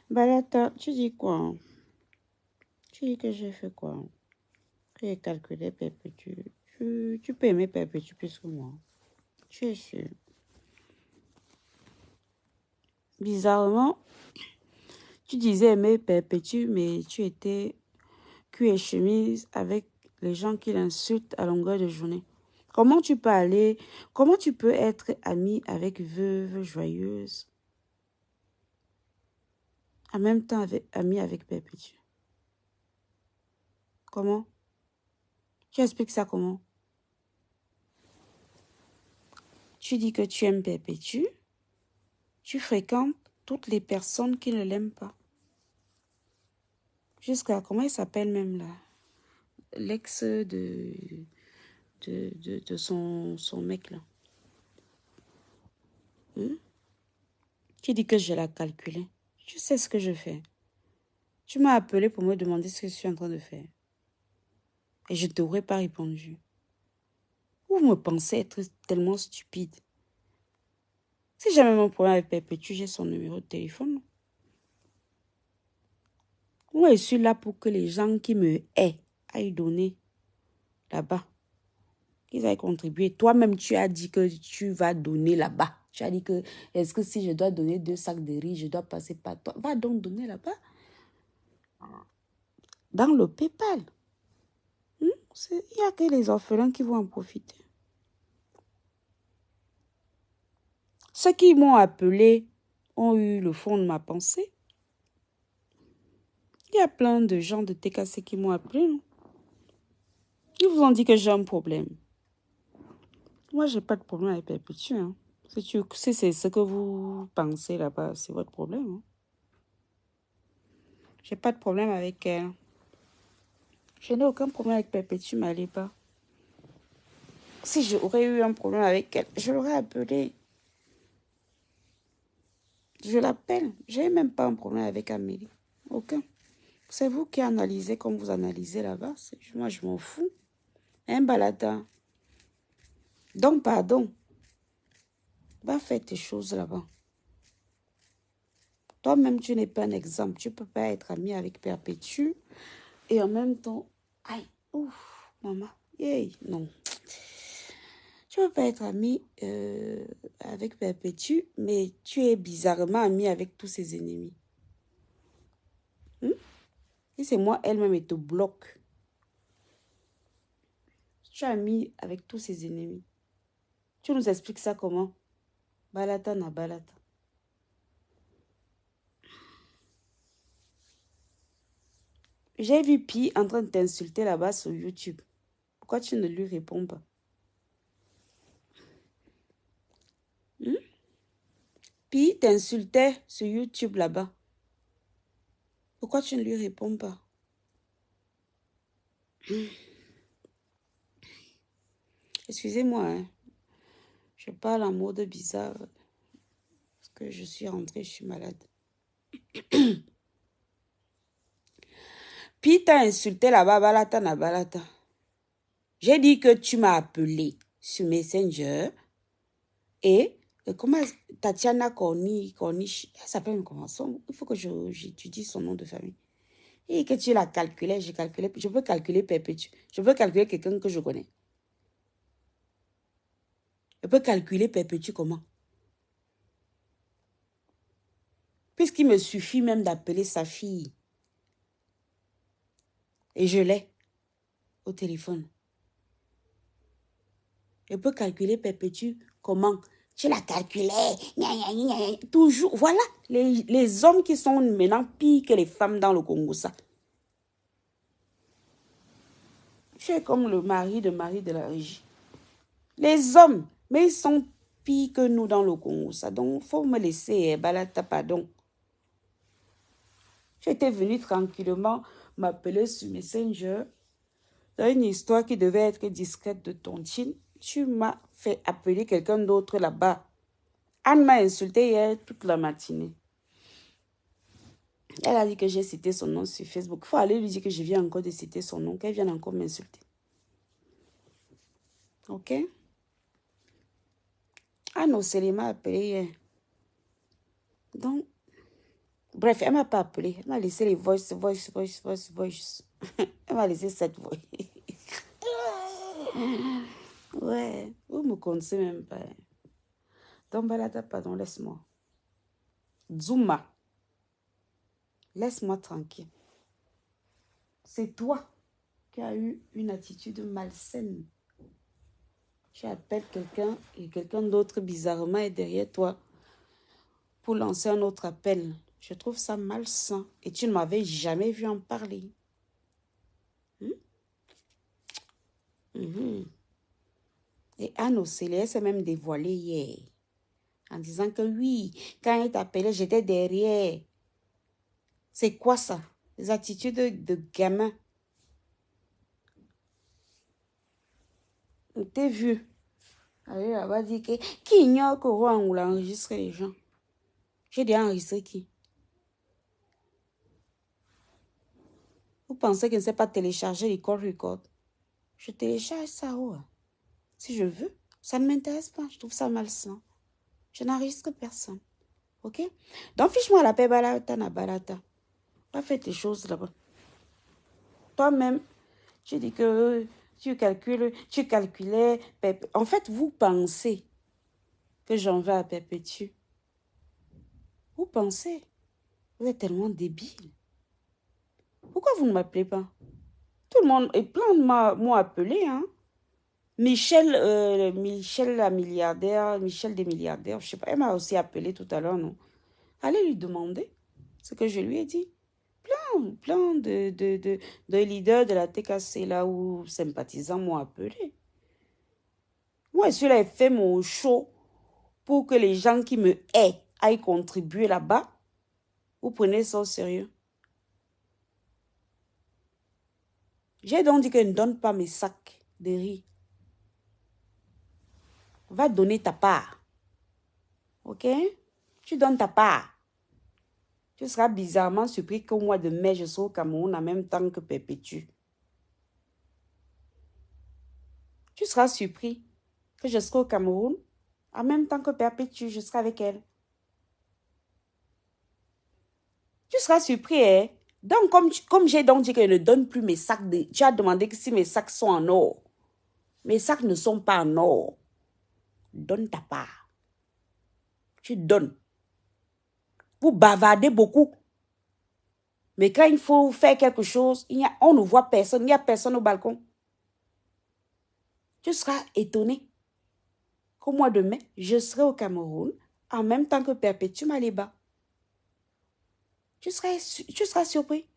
Balata, tu dis quoi? Tu dis que j'ai fait quoi? Que j'ai calculé perpétue. Tu peux aimer perpétue plus que moi. Tu es sûr? Bizarrement, tu disais aimer perpétue, mais tu étais cul et chemise avec les gens qui l'insultent à longueur de journée. Comment tu peux être ami avec veuve joyeuse, en même temps ami avec perpétue? Comment? Tu expliques ça comment? Tu dis que tu aimes perpétue, tu fréquentes toutes les personnes qui ne l'aiment pas. Jusqu'à, comment il s'appelle même là? L'ex de son mec là. Tu dis que je l'ai calculé. Tu sais ce que je fais. Tu m'as appelé pour me demander ce que je suis en train de faire. Et je ne t'aurais pas répondu. Vous me pensez être tellement stupide. Si jamais mon problème avec Perpétue, j'ai son numéro de téléphone. Moi, je suis là pour que les gens qui me haient aillent donner là-bas. Qu'ils aillent contribuer. Toi-même, tu as dit que tu vas donner là-bas. Tu as dit que, est-ce que si je dois donner 2 sacs de riz, je dois passer par toi? Va donc donner là-bas. Dans le PayPal. Il n'y a que les orphelins qui vont en profiter. Ceux qui m'ont appelé ont eu le fond de ma pensée. Il y a plein de gens de TKC qui m'ont appelé. Non? Ils vous ont dit que j'ai un problème. Moi, je n'ai pas de problème avec Perpétue. Hein. Si c'est ce que vous pensez là-bas, c'est votre problème. Hein. Je n'ai pas de problème avec elle. Je n'ai aucun problème avec Perpétue, m'allez pas. Si j'aurais eu un problème avec elle, je l'aurais appelée. Je l'appelle. Je n'ai même pas un problème avec Amélie. Aucun. C'est vous qui analysez comme vous analysez là-bas. Moi, je m'en fous. Hein, Balata? Donc, pardon. Va faire tes choses là-bas. Toi-même, tu n'es pas un exemple. Tu ne peux pas être ami avec Perpétue et en même temps... Aïe, ouf, maman. Yay, non. Tu ne peux pas être ami avec Perpétue, mais tu es bizarrement ami avec tous ses ennemis. Et c'est moi, elle-même, elle te bloque. Tu es ami avec tous ses ennemis. Tu nous expliques ça comment? Balata na balata. J'ai vu Pi en train de t'insulter là-bas sur YouTube. Pourquoi tu ne lui réponds pas? Pi t'insultait sur YouTube là-bas. Pourquoi tu ne lui réponds pas? Excusez-moi, hein. Je parle en mode bizarre. Parce que je suis rentrée, je suis malade. Pi t'a insulté là-bas, balata na balata. J'ai dit que tu m'as appelé sur Messenger et comment Tatiana Corniche, elle s'appelle comment ça? Il faut que j'étudie son nom de famille. Et que tu l'as calculé, j'ai calculé. Je peux calculer Perpétue. Je peux calculer quelqu'un que je connais. Je peux calculer Perpétue comment? Puisqu'il me suffit même d'appeler sa fille. Et je l'ai au téléphone. Je peux calculer Perpétue comment? Tu l'as calculé. Toujours. Voilà. Les hommes qui sont maintenant pires que les femmes dans le Congo, ça. Tu es comme le mari de la régie. Les hommes, mais ils sont pires que nous dans le Congo. Ça, donc, il faut me laisser, Balata, pardon. Tu étais venu tranquillement m'appeler sur Messenger. Dans une histoire qui devait être discrète de ton chin. Tu m'as fait appeler quelqu'un d'autre là-bas. Anne m'a insulté hier toute la matinée. Elle a dit que j'ai cité son nom sur Facebook. Il faut aller lui dire que je viens encore de citer son nom, qu'elle vienne encore m'insulter. Ok? Anne Océlie m'a appelé hier. Donc, bref, elle ne m'a pas appelé. Elle m'a laissé les voice. Elle m'a laissé cette voix. Ouais, vous ne me connaissez même pas. Donc, Balata, pardon, laisse-moi. Zuma, laisse-moi tranquille. C'est toi qui as eu une attitude malsaine. Tu appelles quelqu'un et quelqu'un d'autre bizarrement est derrière toi pour lancer un autre appel. Je trouve ça malsain et tu ne m'avais jamais vu en parler. Et Anne Océlie s'est même dévoilée hier en disant que oui, quand elle t'appelait, j'étais derrière. C'est quoi ça? Les attitudes de gamin. On t'a vu. Allez, là-bas, dit que qui ignore que Rouen ou enregistre les gens. J'ai déjà enregistré qui? Vous pensez que je ne sais pas télécharger les call record? Je télécharge ça, ouais. Si je veux. Ça ne m'intéresse pas. Je trouve ça malsain. Je n'enregistre personne. Ok? Donc, fiche-moi la paix, balata, na balata. Pas fait tes choses là-bas. Toi-même, tu dis que tu calculais. En fait, vous pensez que j'en vais à Perpétue. Vous pensez. Vous êtes tellement débile. Pourquoi vous ne m'appelez pas? Tout le monde, et plein de m'ont appelé, hein. Michel la milliardaire, Michel des milliardaires, je sais pas, elle m'a aussi appelé tout à l'heure, non? Allez lui demander ce que je lui ai dit. Plein de leaders de la TKC là où sympathisants m'ont appelé. Moi, je suis là et fait mon show pour que les gens qui me haïssent aillent contribuer là-bas. Vous prenez ça au sérieux. J'ai donc dit que je ne donne pas mes sacs de riz. Va donner ta part. Ok? Tu donnes ta part. Tu seras bizarrement surpris qu'au mois de mai, je serai au Cameroun en même temps que Perpétue. Tu seras surpris que je serai au Cameroun en même temps que Perpétue. Je serai avec elle. Tu seras surpris, hein? Donc, comme j'ai donc dit que je ne donne plus mes sacs, tu as demandé que si mes sacs sont en or. Mes sacs ne sont pas en or. Donne ta part. Tu donnes. Vous bavardez beaucoup. Mais quand il faut faire quelque chose, on ne voit personne. Il n'y a personne au balcon. Tu seras étonné qu'au mois de mai, je serai au Cameroun en même temps que Perpétue Maléba. Tu seras surpris.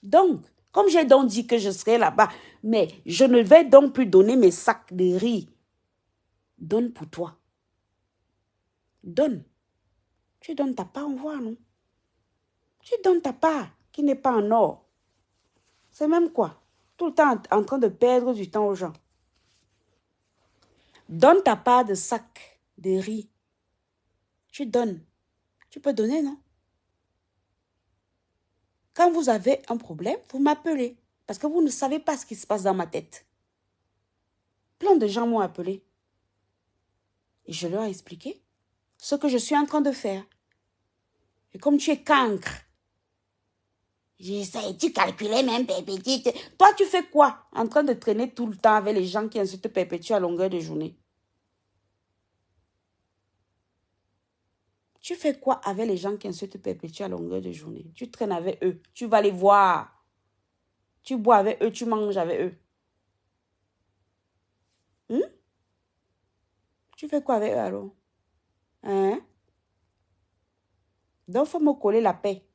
Donc, comme j'ai donc dit que je serai là-bas, mais je ne vais donc plus donner mes sacs de riz. Donne pour toi. Donne. Tu donnes ta part, on voit, non? Tu donnes ta part qui n'est pas en or. C'est même quoi? Tout le temps en train de perdre du temps aux gens. Donne ta part de sac de riz. Tu donnes. Tu peux donner, non? Quand vous avez un problème, vous m'appelez. Parce que vous ne savez pas ce qui se passe dans ma tête. Plein de gens m'ont appelé. Et je leur ai expliqué ce que je suis en train de faire. Et comme tu es cancre, j'essaie, tu calculais même Perpétue. Toi, tu fais quoi? En train de traîner tout le temps avec les gens qui insultent Perpétue à longueur de journée. Tu fais quoi avec les gens qui insultent Perpétue à longueur de journée? Tu traînes avec eux. Tu vas les voir. Tu bois avec eux. Tu manges avec eux. Tu fais quoi avec eux alors? Hein? Donc, il faut me coller la paix.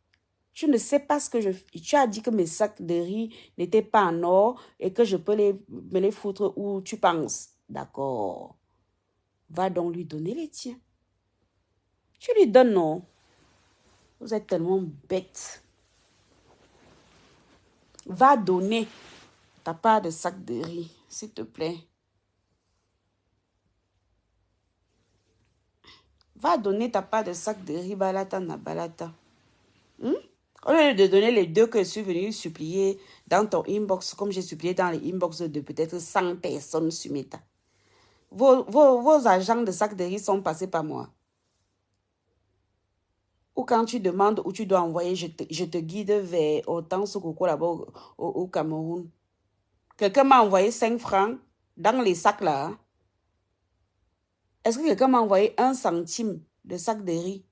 Tu ne sais pas ce que je... Tu as dit que mes sacs de riz n'étaient pas en or et que je peux me les foutre où tu penses. D'accord. Va donc lui donner les tiens. Tu lui donnes, non? Vous êtes tellement bête. Va donner ta part de sac de riz, s'il te plaît. Va donner ta part de sac de riz, balata na balata. Au lieu de donner les deux que je suis venue supplier dans ton inbox, comme j'ai supplié dans les inbox de peut-être 100 personnes sur Meta. Vos agents de sac de riz sont passés par moi. Ou quand tu demandes où tu dois envoyer, je te guide vers autant ce coco là-bas au Cameroun. Quelqu'un m'a envoyé 5 francs dans les sacs là. Hein. Est-ce que quelqu'un m'a envoyé 1 centime de sac de riz?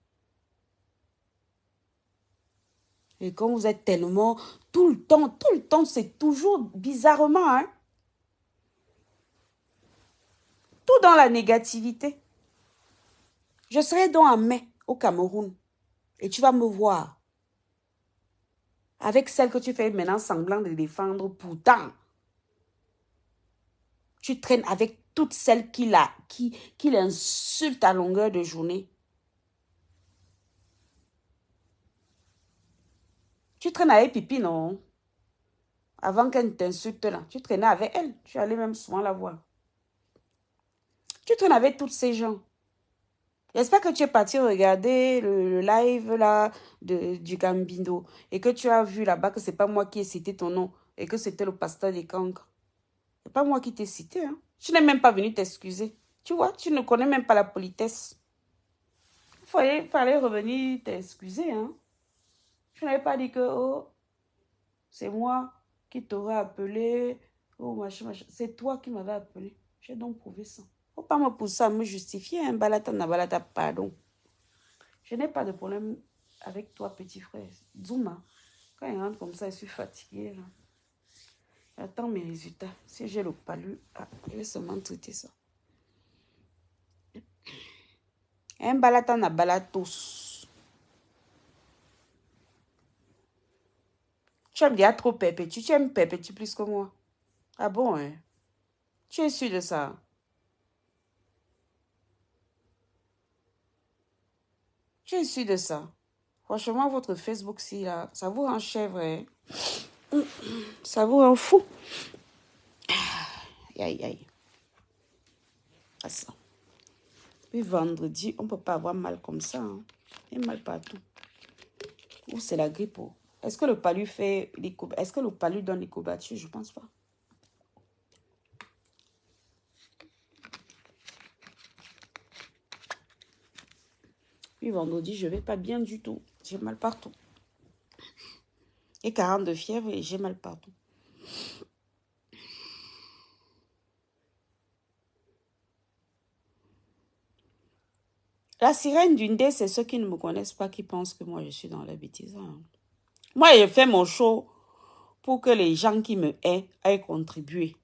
Et quand vous êtes tellement, tout le temps, c'est toujours bizarrement, hein? Tout dans la négativité. Je serai donc en mai au Cameroun et tu vas me voir avec celle que tu fais maintenant semblant de défendre. Pourtant, tu traînes avec toutes celles qui l'insultent à longueur de journée. Tu traînes avec Pipi, non? Avant qu'elle t'insulte là, tu traînais avec elle. Tu allais même souvent la voir. Tu traînes avec tous ces gens. J'espère que tu es parti regarder le live là du Gambino et que tu as vu là-bas que c'est pas moi qui ai cité ton nom et que c'était le pasteur des cancres. C'est pas moi qui t'ai cité. Hein. Tu n'es même pas venu t'excuser. Tu vois, tu ne connais même pas la politesse. Il fallait revenir t'excuser. Hein. Tu n'avais pas dit que oh, c'est moi qui t'aurais appelé. Oh, machin, machin. C'est toi qui m'avais appelé. J'ai donc prouvé ça. Faut pas me pousser à me justifier. Hein. Balata na balata, pardon. Je n'ai pas de problème avec toi, petit frère. Zuma, quand il rentre comme ça, je suis fatiguée. Là. J'attends mes résultats. Si j'ai le palu, je vais seulement traiter ça. Un balata na balatos. Tu aimes bien trop Pépétu. Tu aimes Pépétu plus que moi. Ah bon, hein? Tu es sûr de ça? Tu es sûr de ça? Franchement, votre Facebook, si là, ça vous rend chèvre, hein? Ça vous rend fou. Aïe, aïe. Ah, ça. Puis vendredi, on ne peut pas avoir mal comme ça. Hein. Il y a mal partout. Ou c'est la grippe. Oh. Est-ce que le palu fait les courbatures? Est-ce que le palu donne les courbatures? Je ne pense pas. Puis vendredi, je ne vais pas bien du tout. J'ai mal partout. Et 40 de fièvre et j'ai mal partout. La sirène d'une dé, c'est ceux qui ne me connaissent pas qui pensent que moi, je suis dans la bêtise. Hein. Moi, je fais mon show pour que les gens qui me haient aient contribué.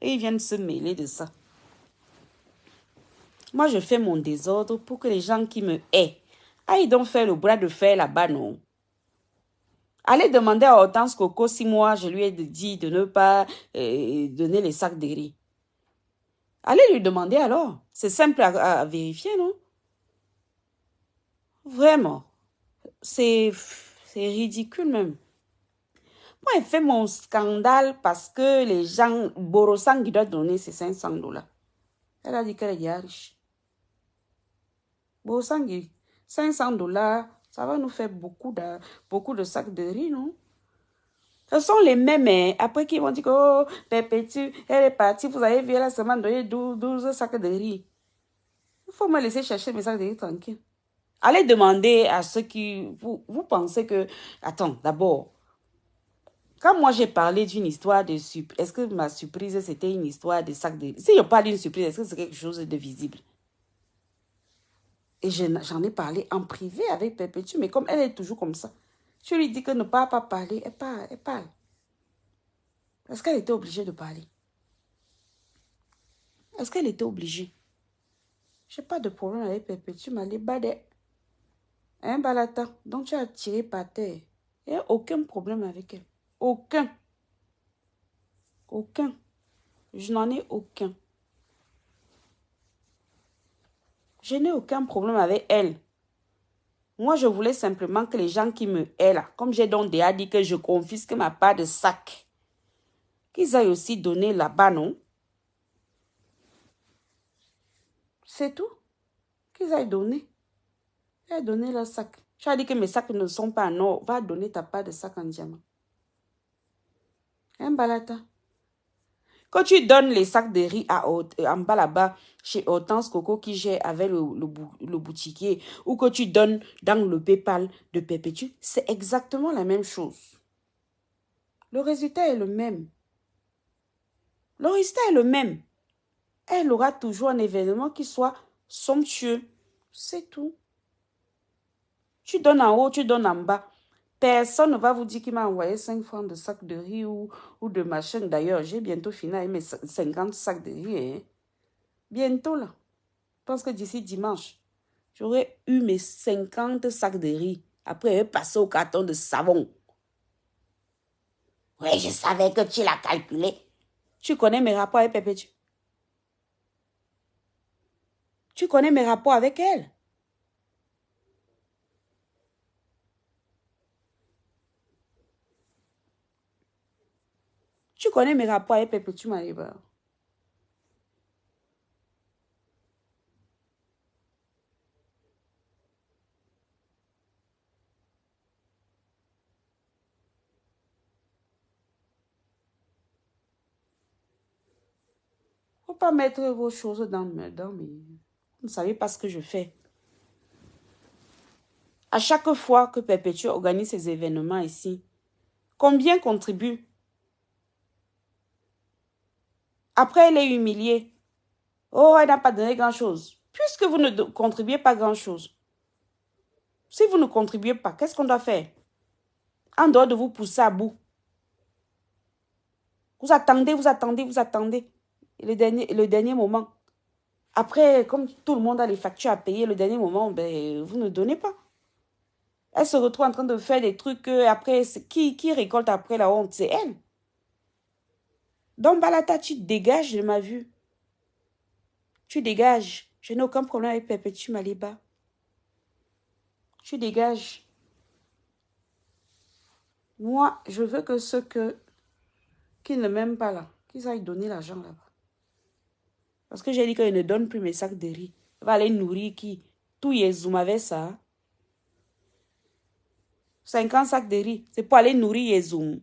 Et ils viennent se mêler de ça. Moi, je fais mon désordre pour que les gens qui me haient aillent donc faire le bras de fer là-bas, non? Allez demander à Hortense Coco si moi, je lui ai dit de ne pas donner les sacs de riz. Allez lui demander alors. C'est simple à vérifier, non? Vraiment. C'est ridicule même. Moi, elle fait mon scandale parce que les gens, Borosang, qui doit donner ses 500 $. Elle a dit qu'elle est déjà riche. Borosang, 500 $, ça va nous faire beaucoup de sacs de riz, non? Ce sont les mêmes, hein, après qui vont dire que, oh, Pépétu, elle est partie, vous avez vu, elle a seulement donné 12 sacs de riz. Il faut me laisser chercher mes sacs de riz tranquille. Allez demander à ceux qui... Vous pensez que... Attends, d'abord, quand moi j'ai parlé d'une histoire de surprise, est-ce que ma surprise c'était une histoire de sac de riz? Si je parle d'une surprise, est-ce que c'est quelque chose de visible? Et j'en ai parlé en privé avec Pépétu, mais comme elle est toujours comme ça, je lui dis que ne pas parler, elle parle. Est-ce qu'elle était obligée de parler? Est-ce qu'elle était obligée? Je n'ai pas de problème avec Pépétu, mais les badais. Un balata, donc tu as tiré par terre. Il n'y a aucun problème avec elle. Aucun. Aucun. Je n'en ai aucun. Je n'ai aucun problème avec elle. Moi, je voulais simplement que les gens qui me aiment, là, comme j'ai donc déjà dit que je confisque ma part de sac, qu'ils aillent aussi donner là-bas, non? C'est tout. Qu'ils aillent donner. Ils aillent donner leur sac. Tu as dit que mes sacs ne sont pas en or. Va donner ta part de sac en diamant. Un balata. Quand tu donnes les sacs de riz en bas là-bas, chez Hortense Coco qui gère avec le boutiquier, ou que tu donnes dans le PayPal de Perpétue, c'est exactement la même chose. Le résultat est le même. Le résultat est le même. Elle aura toujours un événement qui soit somptueux. C'est tout. Tu donnes en haut, tu donnes en bas. Personne ne va vous dire qu'il m'a envoyé 5 francs de sac de riz ou de machin. D'ailleurs, j'ai bientôt fini avec mes 50 sacs de riz. Hein. Bientôt, là. Je pense que d'ici dimanche, j'aurai eu mes 50 sacs de riz. Après, je vais passer au carton de savon. Oui, je savais que tu l'as calculé. Tu connais mes rapports avec Perpétue. Tu connais mes rapports avec elle. Tu connais mes rapports avec Perpétue Maliba. Faut pas mettre vos choses dans mes... Vous ne savez pas ce que je fais. À chaque fois que Perpétue organise ses événements ici, combien contribue? Après, elle est humiliée. Oh, elle n'a pas donné grand-chose. Puisque vous ne contribuez pas grand-chose. Si vous ne contribuez pas, qu'est-ce qu'on doit faire? En dehors de vous pousser à bout. Vous attendez, vous attendez, vous attendez. Et le dernier moment. Après, comme tout le monde a les factures à payer, le dernier moment, ben, vous ne donnez pas. Elle se retrouve en train de faire des trucs après, qui récolte après la honte? C'est elle. Donc, Balata, tu dégages de ma vue. Tu dégages. Je n'ai aucun problème avec Perpétue Maliba. Tu dégages. Moi, je veux que ceux qui ne m'aiment pas là, qu'ils aillent donner l'argent là-bas. Parce que j'ai dit qu'ils ne donnent plus mes sacs de riz. Il va aller nourrir qui? Tout Yezoum avec ça. 50 sacs de riz. C'est pour aller nourrir Yezoum.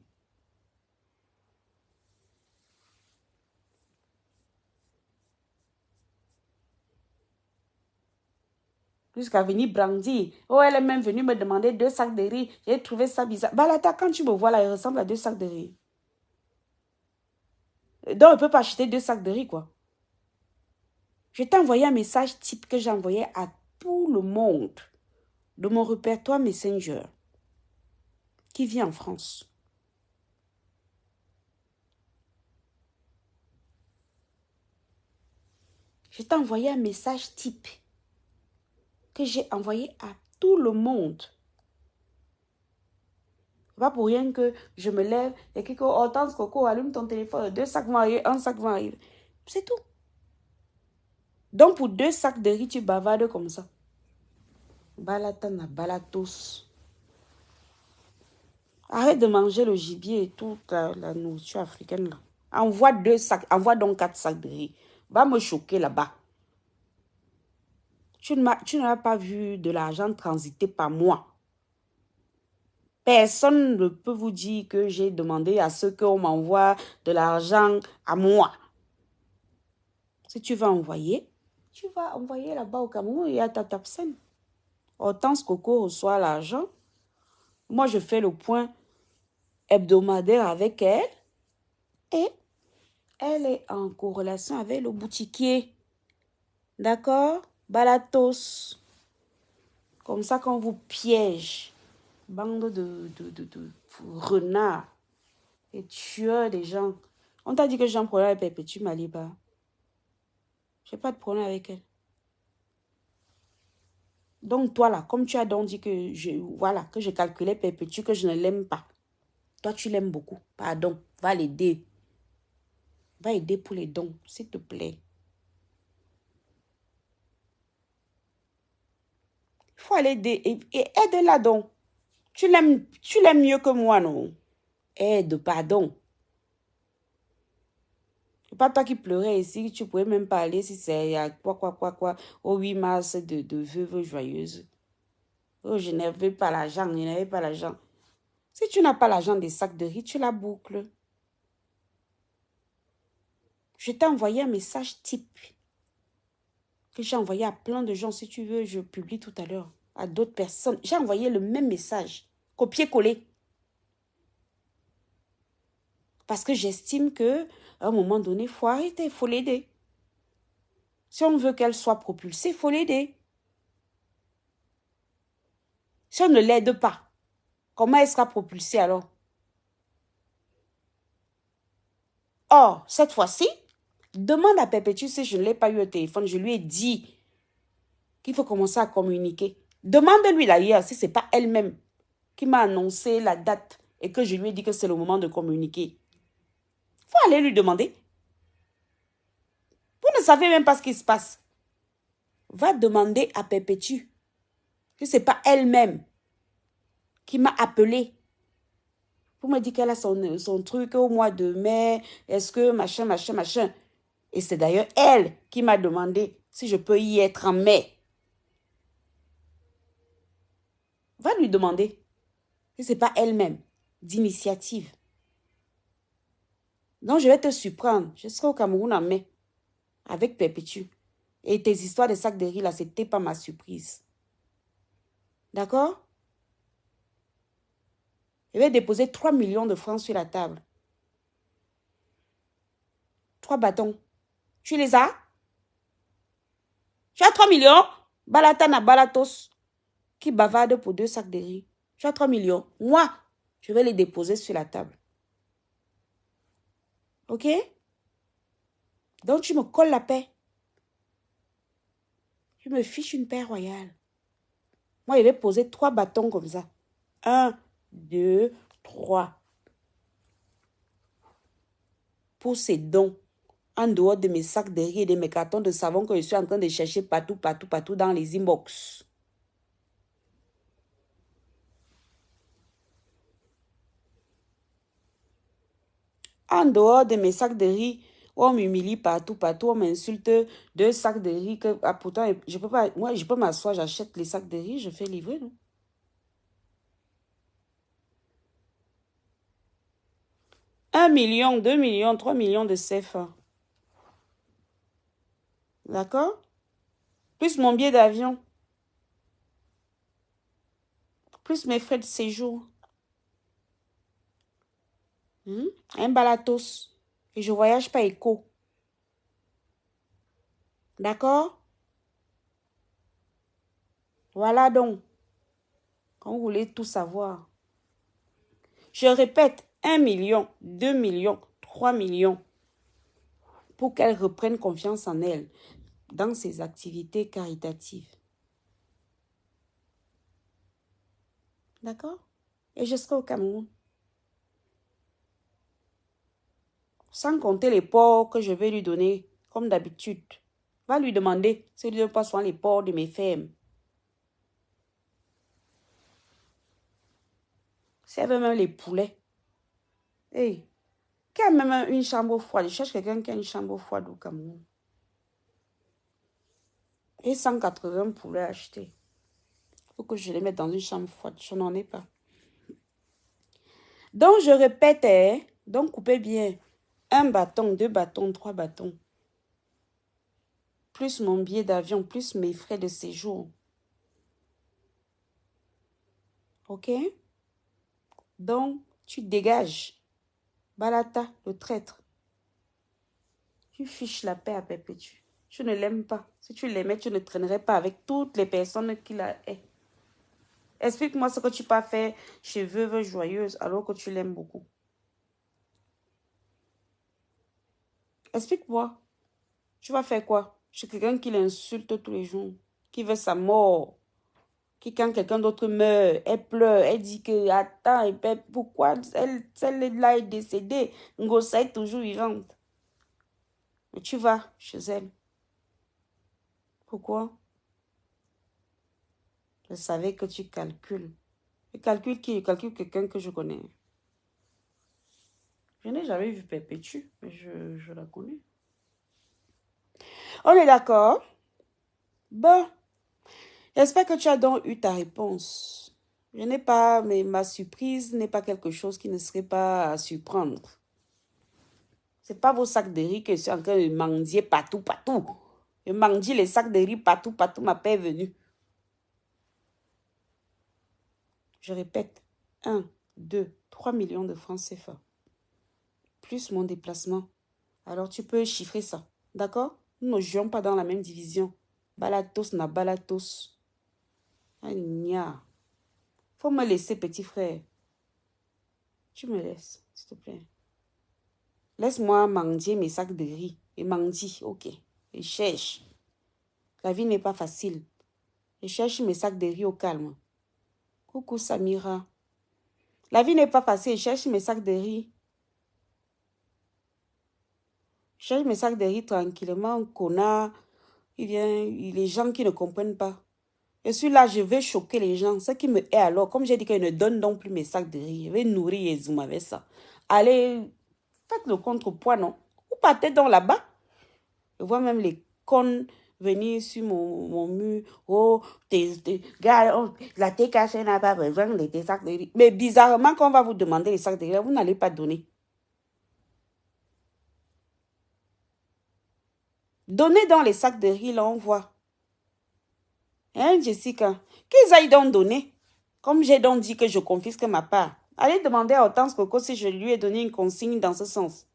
Jusqu'à venir brandir. Oh, elle est même venue me demander 2 sacs de riz. J'ai trouvé ça bizarre. Balata, quand tu me vois là, il ressemble à 2 sacs de riz. Donc, on ne peut pas acheter 2 sacs de riz, quoi. Je t'ai envoyé un message type que j'ai envoyé à tout le monde de mon répertoire Messenger qui vit en France. Je t'ai envoyé un message type que j'ai envoyé à tout le monde. Pas pour rien que je me lève et que Hortense Coco allume ton téléphone, 2 sacs vont arriver, 1 sac va arriver. C'est tout. Donc pour 2 sacs de riz, tu bavardes comme ça. Balatana, balatos. Arrête de manger le gibier et toute la nourriture africaine là. Envoie 2 sacs, envoie donc 4 sacs de riz. Va me choquer là-bas. Tu n'as pas vu de l'argent transiter par moi. Personne ne peut vous dire que j'ai demandé à ceux qu'on m'envoie de l'argent à moi. Si tu vas envoyer, tu vas envoyer là-bas au Cameroun, il y a ta Tapsen. Hortense Coco reçoit l'argent. Moi, je fais le point hebdomadaire avec elle. Et elle est en corrélation avec le boutiquier. D'accord? Balatos. Comme ça, quand vous piège, bande de renards et tueurs des gens. On t'a dit que j'ai un problème avec Perpétue Maliba. J'ai pas de problème avec elle. Donc, toi, là, comme tu as donc dit que voilà, que je calculais Perpétue, que je ne l'aime pas. Toi, tu l'aimes beaucoup. Pardon, va l'aider. Va aider pour les dons, s'il te plaît. Il faut aller aider et aide-la donc. Tu l'aimes mieux que moi, non? Aide, pardon. C'est pas toi qui pleurais ici, tu pouvais même parler si c'est quoi, au 8 mars de veuve joyeuse. Oh, je n'avais pas l'argent, je n'avais pas l'argent. Si tu n'as pas l'argent des sacs de riz, tu la boucles. Je t'ai envoyé un message type que j'ai envoyé à plein de gens. Si tu veux, je publie tout à l'heure à d'autres personnes. J'ai envoyé le même message, copier-coller. Parce que j'estime qu'à un moment donné, il faut arrêter, il faut l'aider. Si on veut qu'elle soit propulsée, il faut l'aider. Si on ne l'aide pas, comment elle sera propulsée alors? Or, cette fois-ci, demande à Perpétue si je ne l'ai pas eu au téléphone. Je lui ai dit qu'il faut commencer à communiquer. Demande-lui d'ailleurs si ce n'est pas elle-même qui m'a annoncé la date et que je lui ai dit que c'est le moment de communiquer. Il faut aller lui demander. Vous ne savez même pas ce qui se passe. Va demander à Perpétue si ce n'est pas elle-même qui m'a appelé pour me dire qu'elle a son truc au mois de mai. Est-ce que machin, machin, machin. Et c'est d'ailleurs elle qui m'a demandé si je peux y être en mai. Va lui demander si ce n'est pas elle-même d'initiative. Donc, je vais te surprendre. Je serai au Cameroun en mai avec Perpétue. Et tes histoires de sacs de riz, là, c'était pas ma surprise. D'accord? Je vais déposer 3 millions de francs sur la table. 3 bâtons. Tu les as? Tu as 3 millions? Balatana, balatos. Qui bavarde pour 2 sacs de riz. Tu as 3 millions. Moi, je vais les déposer sur la table. OK? Donc, tu me colles la paix. Tu me fiches une paix royale. Moi, je vais poser 3 bâtons comme ça. 1, 2, 3. Pour ces dons, en dehors de mes sacs de riz et de mes cartons de savon que je suis en train de chercher partout, partout, partout dans les inbox. En dehors de mes sacs de riz, on m'humilie partout, partout, on m'insulte 2 sacs de riz. Que, pourtant, je peux pas, moi, je peux m'asseoir, j'achète les sacs de riz, je fais livrer, non? 1 million, 2 millions, 3 millions de CFA. D'accord? Plus mon billet d'avion. Plus mes frais de séjour. Un balatos. Et je voyage pas éco. D'accord? Voilà donc. Quand vous voulez tout savoir. Je répète, 1 million, 2 millions, 3 millions. Pour qu'elle reprenne confiance en elle dans ses activités caritatives. D'accord? Et je serai au Cameroun. Sans compter les ports que je vais lui donner, comme d'habitude. Va lui demander si il ne pas souvent les ports de mes fermes. Si elle veut même les poulets. Hey, qui a même une chambre froide? Je cherche quelqu'un qui a une chambre froide au Cameroun. Et 180 poulets achetés. Il faut que je les mette dans une chambre froide. Je n'en ai pas. Donc, je répète, donc coupez bien. 1 bâton, 2 bâtons, 3 bâtons. Plus mon billet d'avion, plus mes frais de séjour. OK? Donc, tu dégages. Balata, le traître. Tu fiches la paix à Perpétue. Tu ne l'aimes pas. Si tu l'aimais, tu ne traînerais pas avec toutes les personnes qui la aiment. Explique-moi ce que tu peux faire chez Veuve Joyeuse alors que tu l'aimes beaucoup. Explique-moi. Tu vas faire quoi? Chez quelqu'un qui l'insulte tous les jours, qui veut sa mort. Qui, quand quelqu'un d'autre meurt, elle pleure, elle dit que, attends, et ben, pourquoi celle-là est décédée? Ngosa est toujours vivante. Mais tu vas chez elle. Pourquoi? Je savais que tu calcules. Je calcule qui? Je calcule quelqu'un que je connais. Je n'ai jamais vu Perpétue, mais je la connais. On est d'accord? Bon, j'espère que tu as donc eu ta réponse. Je n'ai pas, mais ma surprise n'est pas quelque chose qui ne serait pas à surprendre. Ce n'est pas vos sacs de riz que je suis en train de mendier partout, partout. Je mendie les sacs de riz partout, partout, ma paix est venue. Je répète, 1, 2, 3 millions de francs CFA. Plus mon déplacement. Alors tu peux chiffrer ça. D'accord? Nous ne jouons pas dans la même division. Balatos na balatos. Anya. Faut me laisser, petit frère. Tu me laisses, s'il te plaît. Laisse-moi mendier mes sacs de riz. Et mendie, ok. Et cherche. La vie n'est pas facile. Je cherche mes sacs de riz au calme. Coucou Samira. La vie n'est pas facile. Je cherche mes sacs de riz. Je cherche mes sacs de riz tranquillement. Connard. Il y a les gens qui ne comprennent pas. Je suis là, je vais choquer les gens. Ce qui me est alors, comme j'ai dit qu'ils ne donnent donc plus mes sacs de riz. Je vais nourrir Yezoum avec ça. Allez, faites le contrepoids, non? Vous partez donc là-bas. Je vois même les connes venir sur mon mur. Oh, gars, oh, la TKC n'a pas besoin de tes sacs de riz. Mais bizarrement, quand on va vous demander les sacs de riz, vous n'allez pas donner. Donnez dans les sacs de riz, là, on voit. Hein, Jessica? Qu'ils aillent donc donner. Comme j'ai donc dit que je confisque ma part. Allez demander à Hortense Coco si je lui ai donné une consigne dans ce sens.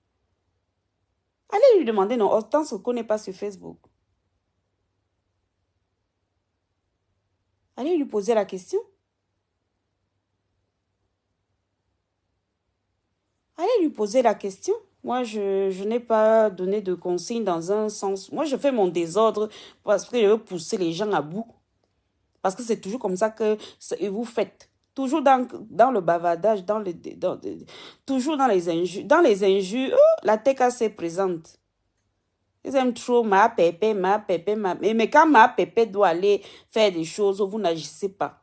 Allez lui demander, non, Hortense Coco n'est pas sur Facebook. Allez lui poser la question. Allez lui poser la question. Moi, je n'ai pas donné de consigne dans un sens. Moi, je fais mon désordre parce que je veux pousser les gens à bout. Parce que c'est toujours comme ça que vous faites. Toujours dans le bavardage, toujours dans les injures. Dans les injures, oh, la TKC présente. Ils aiment trop ma pépé, ma pépé, ma... Mais quand ma pépé doit aller faire des choses, vous n'agissez pas.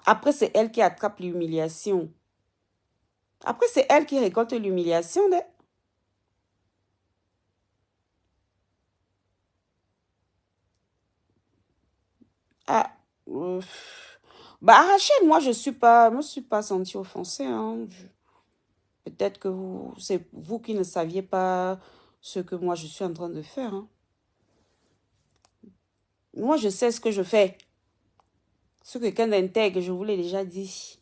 Après, c'est elle qui attrape l'humiliation. Après, c'est elle qui récolte l'humiliation. Ah, bah, Rachel, moi, je me suis pas sentie offensée. Hein. Peut-être que c'est vous qui ne saviez pas ce que moi, je suis en train de faire. Hein. Moi, je sais ce que je fais. Ce quelqu'un d'intègre, je vous l'ai déjà dit.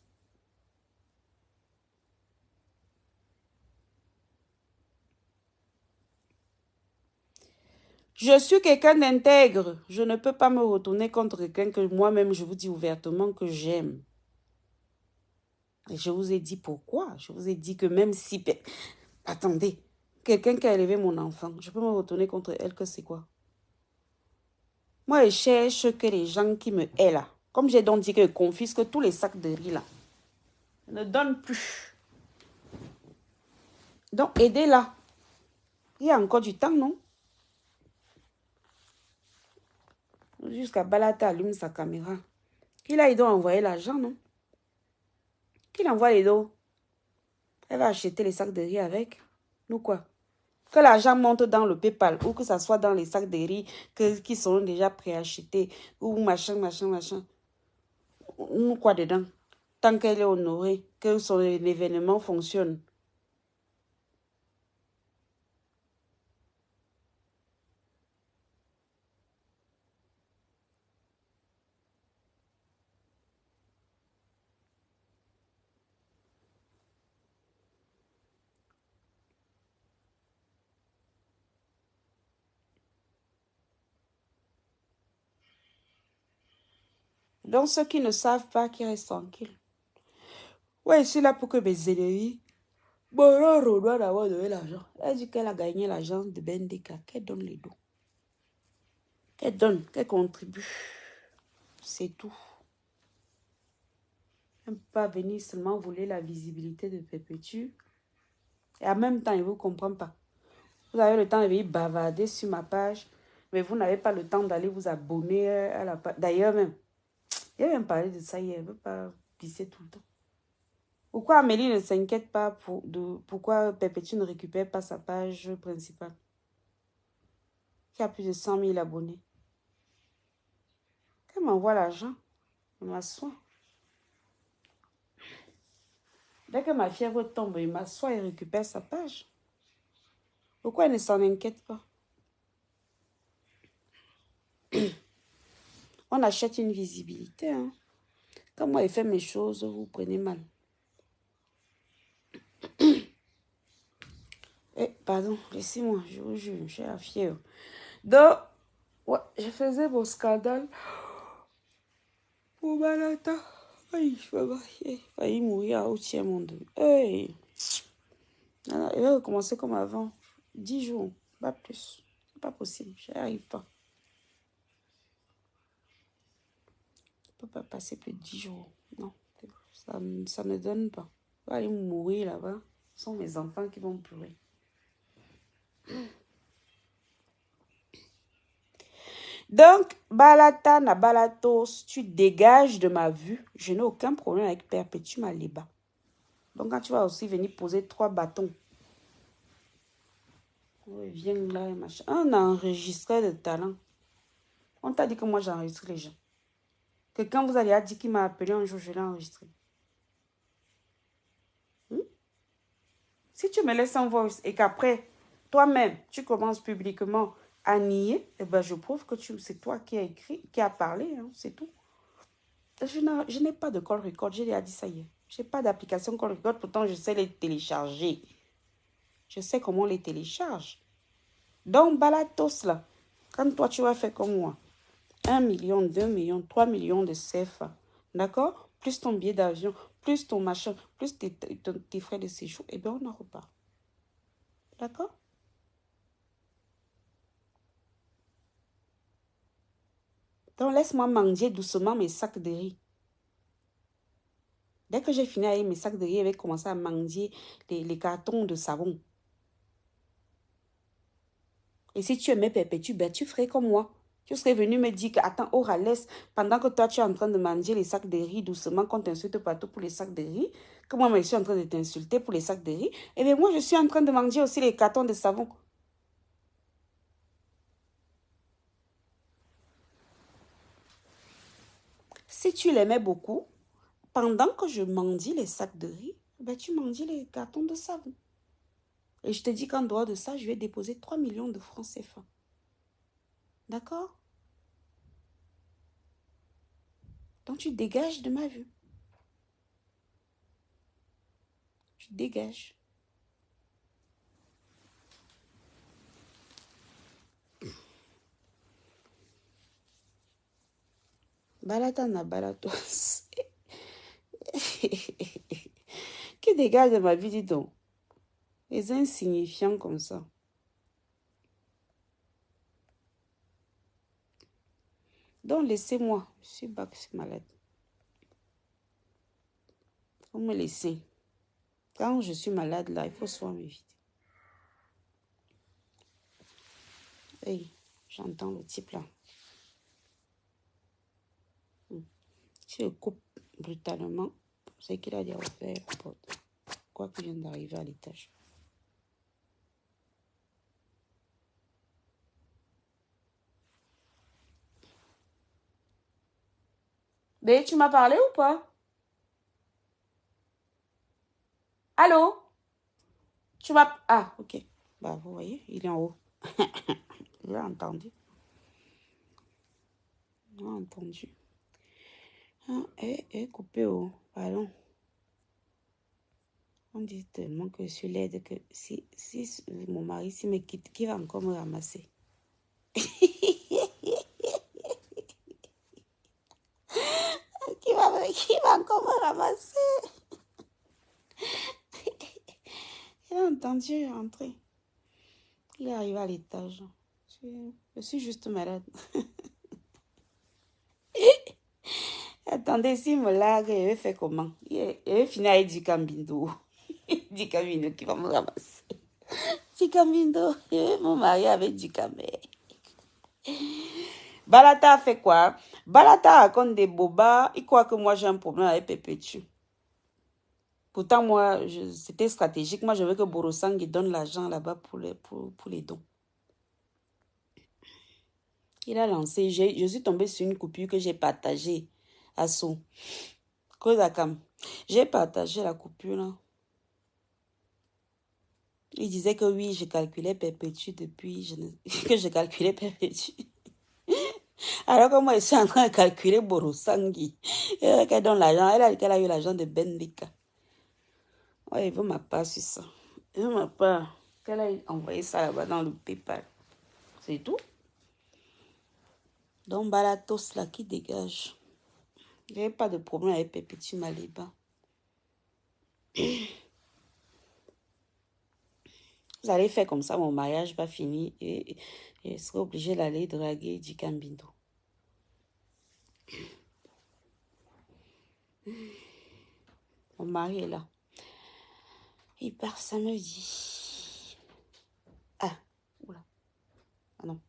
Je suis quelqu'un d'intègre. Je ne peux pas me retourner contre quelqu'un que moi-même, je vous dis ouvertement que j'aime. Et je vous ai dit pourquoi. Je vous ai dit que même si... Attendez, quelqu'un qui a élevé mon enfant, je peux me retourner contre elle que c'est quoi? Moi, je cherche que les gens qui me aiment là, comme j'ai donc dit que je confisque tous les sacs de riz là, ne donnent plus. Donc, aidez-la. Il y a encore du temps, non? Jusqu'à Balata allume sa caméra. Qu'il aille donc envoyer l'argent, non? Qu'il envoie les dos. Elle va acheter les sacs de riz avec. Nous quoi? Que l'argent monte dans le PayPal ou que ça soit dans les sacs de riz qui sont déjà préachetés ou machin, machin, machin. Nous quoi dedans? Tant qu'elle est honorée, que son événement fonctionne. Donc ceux qui ne savent pas, qui restent tranquilles. Ouais, je suis là pour que mes ennemis... Bon, là, on doit d'avoir donné l'argent. Elle dit qu'elle a gagné l'argent de Bendeka. Qu'elle donne les dos. Qu'elle donne, qu'elle contribue. C'est tout. On ne peut pas venir seulement voler la visibilité de Perpétue. Et en même temps, il ne vous comprend pas. Vous avez le temps de venir bavarder sur ma page, mais vous n'avez pas le temps d'aller vous abonner à la page. D'ailleurs, même, il a même parlé de ça hier. Il ne veut pas pisser tout le temps. Pourquoi Amélie ne s'inquiète pas pourquoi Perpétue ne récupère pas sa page principale qui a plus de 100 000 abonnés? Qu'elle m'envoie l'argent, je m'assois. Dès que ma fièvre tombe, il m'assoit et récupère sa page. Pourquoi elle ne s'en inquiète pas? On achète une visibilité. Hein. Quand moi, je fais mes choses, vous prenez mal. Eh, pardon, laissez-moi, je vous jure, j'ai la fièvre. Donc, ouais, je faisais mon scandale pour Balata. Aïe, j'ai failli mourir au tiers monde. Hey. Non, il va recommencer comme avant. 10 jours, pas plus. C'est pas possible, j'y arrive pas. Je peux pas passer plus de 10 jours. Non, ça ne donne pas. Je vais aller mourir là-bas. Ce sont mes enfants qui vont pleurer. Donc, Balata na Balatos, tu dégages de ma vue. Je n'ai aucun problème avec Perpétue Maliba. Donc, quand tu vas aussi venir poser 3 bâtons. Oui, viens là et machin. Un enregistreur de talent. On t'a dit que moi j'enregistre les gens. Quelqu'un vous a dit qu'il m'a appelé un jour, je l'ai enregistré. Si tu me laisses en voice et qu'après, toi-même, tu commences publiquement à nier, eh ben, je prouve que c'est toi qui as écrit, qui as parlé, hein, c'est tout. Je n'ai pas de call record, j'ai déjà dit ça hier. Je n'ai pas d'application call record, pourtant je sais les télécharger. Je sais comment on les télécharge. Donc, Balatos, là, quand toi tu vas faire comme moi, 1 million, 2 millions, 3 millions de CFA, d'accord? Plus ton billet d'avion, plus ton machin, plus tes frais de séjour, eh bien, on en repart. D'accord? Donc, laisse-moi manger doucement mes sacs de riz. Dès que j'ai fini avec mes sacs de riz, je vais commencer à manger les cartons de savon. Et si tu aimais Perpétue, ben, tu ferais comme moi. Tu serais venu me dire que, attends, Aura, laisse, pendant que toi, tu es en train de manger les sacs de riz doucement, qu'on t'insulte partout pour les sacs de riz, que moi, je suis en train de t'insulter pour les sacs de riz, et bien moi, je suis en train de manger aussi les cartons de savon. Si tu l'aimais beaucoup, pendant que je mendie les sacs de riz, ben, tu mandies les cartons de savon. Et je te dis qu'en dehors de ça, je vais déposer 3 millions de francs CFA. D'accord? Donc, tu dégages de ma vue. Tu dégages. Balatana, balatos. Qui dégage de ma vie, dis donc? Les insignifiants comme ça. Donc, laissez-moi. Je suis malade. Faut me laisser. Quand je suis malade, là, il faut soit m'éviter. Hey, j'entends le type là. Si je coupe brutalement, c'est qu'il a déjà ouvert la porte. Quoi qu'il vienne d'arriver à l'étage. Mais tu m'as parlé ou pas? Allô? Tu m'as... Ah, ok. Bah, vous voyez, il est en haut. Il a entendu. Il a entendu. Ah, coupé, oh. Pardon. On dit tellement que je suis laide que si mon mari me quitte, qui va encore me ramasser? Qui va encore me ramasser? Il a entendu entrer. Il est arrivé à l'étage. Je suis juste malade. Attendez, s'il me largue, il va faire comment? Il va finir avec du cambindo. Du cambindo qui va me ramasser. Du cambindo, il va me marier avec du camé. Balata a fait quoi? Balata raconte des bobas. Il croit que moi j'ai un problème avec Perpétue. Pourtant, moi, c'était stratégique. Moi, je veux que Borosang donne l'argent là-bas pour les dons. Il a lancé. Je suis tombée sur une coupure que j'ai partagée à son. Kozakam. J'ai partagé la coupure là. Il disait que oui, je calculais Perpétue depuis. Que je calculais Perpétue. Alors que moi, je suis en train de calculer Borosangi. Et qu'elle donne l'argent. Elle a dit qu'elle a eu l'argent de Ben Bika. Ouais, il veut ma part sur ça. Il veut ma part. Qu'elle a envoyé ça là-bas dans le PayPal. C'est tout. Donc, Balatos là qui dégage. Il n'y avait pas de problème avec Perpétue Maliba. Vous allez faire comme ça, mon mariage va finir et je serai obligée d'aller draguer du Cambindo. Mon mari est là. Il part samedi. Ah, oula. Ah non.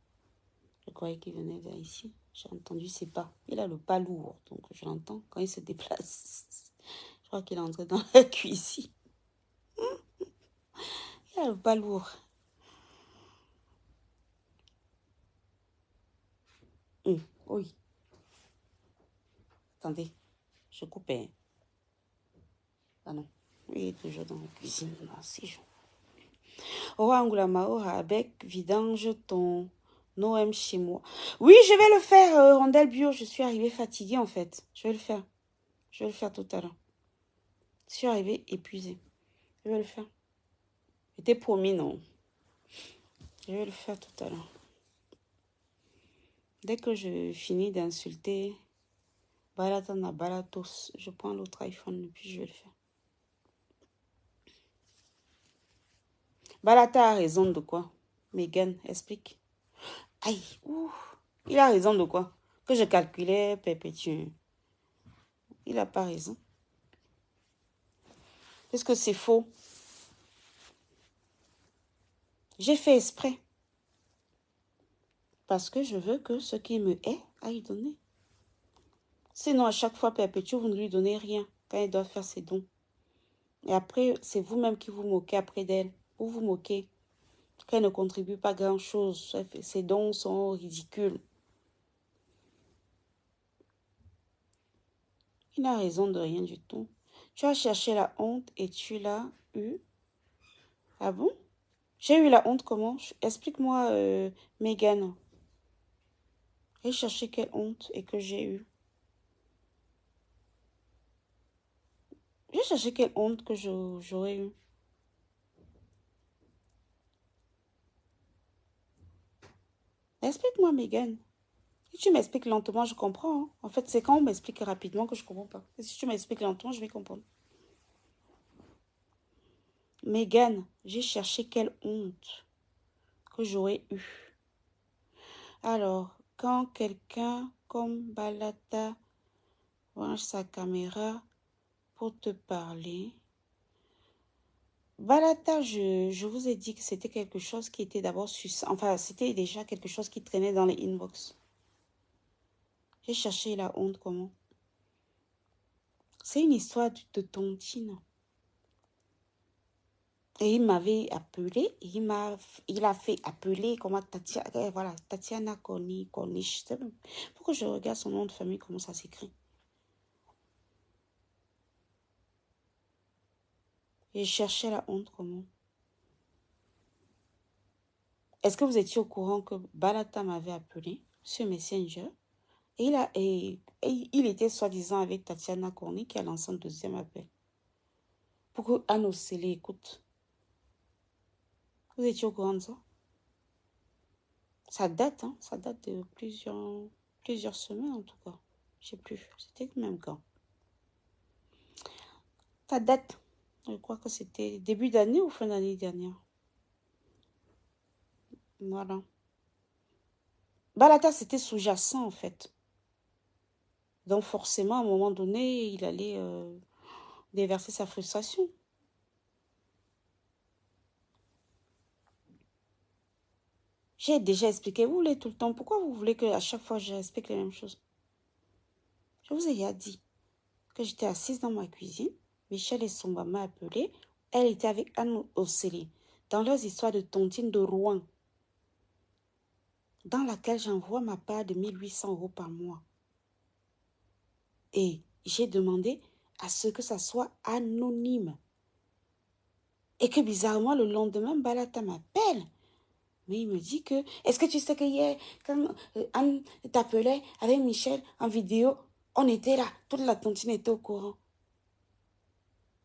Je croyais qu'il venait vers ici. J'ai entendu ses pas. Il a le pas lourd, donc je l'entends quand il se déplace. Je crois qu'il est entré dans la cuisine. Il a le pas lourd. Oui. Attendez, je coupe. Ah non, il est toujours dans la cuisine. Merci, Jean. Orangula Maora avec vidange ton OM chez moi. Oui, je vais le faire, Rondelle Bio. Je suis arrivée fatiguée en fait. Je vais le faire. Je vais le faire tout à l'heure. Je suis arrivée épuisée. Je vais le faire. J'étais promis, non. Je vais le faire tout à l'heure. Dès que je finis d'insulter Balatana Balatos, je prends l'autre iPhone et puis je vais le faire. Balata a raison de quoi? Megan, explique. Aïe, ouh. Il a raison de quoi? Que je calculais Perpétue. Il n'a pas raison. Est-ce que c'est faux? J'ai fait exprès. Parce que je veux que ce qui me est aille donner. Sinon, à chaque fois, Perpétue, vous ne lui donnez rien quand elle doit faire ses dons. Et après, c'est vous-même qui vous moquez après d'elle. Vous vous moquez. Qu'elle ne contribue pas grand-chose. Ses dons sont ridicules. Il n'a raison de rien du tout. Tu as cherché la honte et tu l'as eue. Ah bon? J'ai eu la honte comment? Explique-moi, Megan. J'ai cherché quelle honte et que j'ai eue. J'ai cherché quelle honte que j'aurais eue. Explique-moi, Megan. Si tu m'expliques lentement, je comprends. Hein. En fait, c'est quand on m'explique rapidement que je ne comprends pas. Et si tu m'expliques lentement, je vais comprendre. Megan, j'ai cherché quelle honte que j'aurais eue. Alors, quand quelqu'un comme Balata branche sa caméra pour te parler, Balata, je vous ai dit que c'était quelque chose qui était d'abord enfin, c'était déjà quelque chose qui traînait dans les inbox. J'ai cherché la honte comment? C'est une histoire de tontine. Et il m'avait appelé, il a fait appeler comment Tatiana, voilà, Tatiana Konish. Pourquoi je regarde son nom de famille, comment ça s'écrit? J'ai cherché la honte comment? Est-ce que vous étiez au courant que Balata m'avait appelé sur Messenger? Et il était soi-disant avec Tatiana Corny qui a lancé un deuxième appel. Pour que Anne Océlé écoute. Vous étiez au courant de ça? Ça date, hein? Ça date de plusieurs semaines en tout cas. Je sais plus. C'était même quand. Ça date. Je crois que c'était début d'année ou fin d'année dernière. Voilà. Balata, c'était sous-jacent en fait. Donc forcément, à un moment donné, il allait déverser sa frustration. J'ai déjà expliqué, vous voulez tout le temps. Pourquoi vous voulez qu'à chaque fois, je explique les mêmes choses? Je vous ai déjà dit que j'étais assise dans ma cuisine. Michel et son maman appelé. Elle était avec Anne Osseli dans leurs histoires de tontine de Rouen, dans laquelle j'envoie ma part de 1 800 € par mois. Et j'ai demandé à ce que ça soit anonyme. Et que bizarrement, le lendemain, Balata m'appelle. Mais il me dit que, est-ce que tu sais que hier, quand Anne t'appelait avec Michel en vidéo, on était là, toute la tontine était au courant.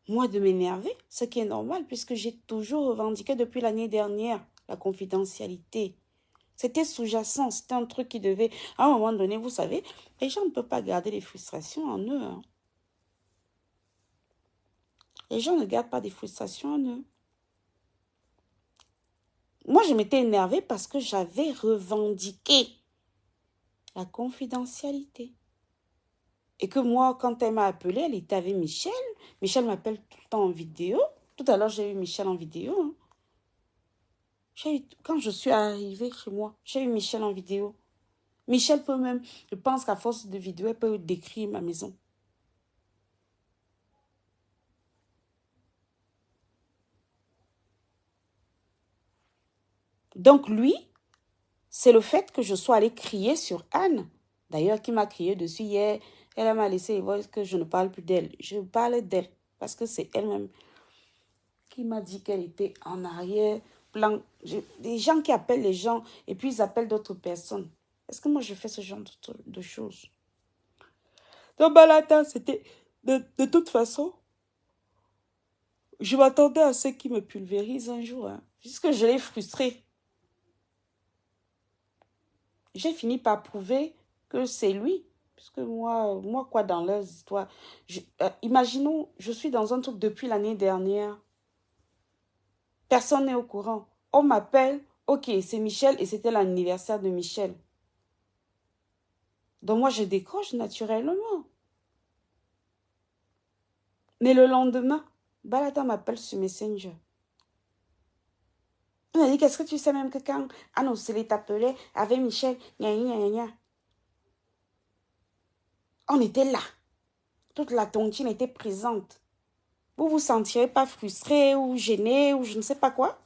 Moi, de m'énerver, ce qui est normal, puisque j'ai toujours revendiqué depuis l'année dernière la confidentialité. C'était sous-jacent, c'était un truc qui devait, à un moment donné, vous savez, les gens ne peuvent pas garder les frustrations en eux. Hein. Les gens ne gardent pas des frustrations en eux. Moi, je m'étais énervée parce que j'avais revendiqué la confidentialité. Et que moi, quand elle m'a appelée, elle était avec Michel. Michel m'appelle tout le temps en vidéo. Tout à l'heure, j'ai eu Michel en vidéo. Hein. Quand je suis arrivée chez moi, j'ai eu Michel en vidéo. Michel peut même, je pense qu'à force de vidéo, elle peut décrire ma maison. Donc lui, c'est le fait que je sois allée crier sur Anne. D'ailleurs, qui m'a crié dessus hier. Elle m'a laissé voir que je ne parle plus d'elle. Je parle d'elle parce que c'est elle-même qui m'a dit qu'elle était en arrière-plan. Des gens qui appellent les gens et puis ils appellent d'autres personnes. Est-ce que moi je fais ce genre de choses? Donc Balata, c'était de toute façon, je m'attendais à ce qui me pulvérise un jour. Hein, puisque je l'ai frustré. J'ai fini par prouver que c'est lui. Puisque moi quoi, dans leurs histoires. Imaginons, je suis dans un truc depuis l'année dernière. Personne n'est au courant. On m'appelle, ok, c'est Michel et c'était l'anniversaire de Michel. Donc moi, je décroche naturellement. Mais le lendemain, Balata m'appelle sur Messenger. Il m'a dit, qu'est-ce que tu sais même que quand Anne Osseli t'appelait avec Michel, gna, gna, gna, gna. On était là. Toute la tontine était présente. Vous vous sentirez pas frustré ou gêné ou je ne sais pas quoi.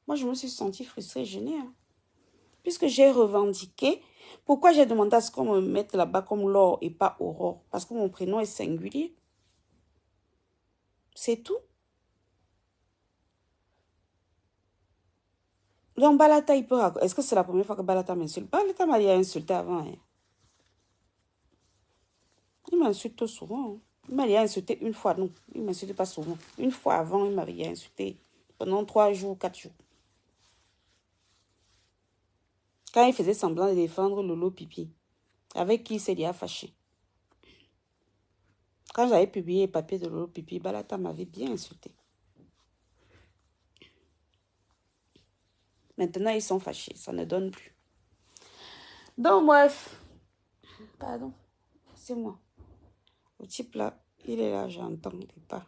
Moi, je me suis sentie frustrée et gênée. Hein. Puisque j'ai revendiqué. Pourquoi j'ai demandé à ce qu'on me mette là-bas comme Laure et pas Aurore? Parce que mon prénom est singulier. C'est tout. Donc, Balata, il peut... Est-ce que c'est la première fois que Balata m'insulte? Balata m'a déjà insulté avant. Hein. Il m'insulte souvent. Hein. Il m'a déjà insulté une fois. Non, il ne m'insulte pas souvent. Une fois avant, il m'avait déjà insulté. Pendant 3 jours, 4 jours. Quand il faisait semblant de défendre Lolo Pipi. Avec qui il s'est déjà fâché. Quand j'avais publié les papiers de Lolo Pipi, Balata m'avait bien insulté. Maintenant, ils sont fâchés. Ça ne donne plus. Donc, bref. Pardon. C'est moi. Le type là, il est là, j'entends pas.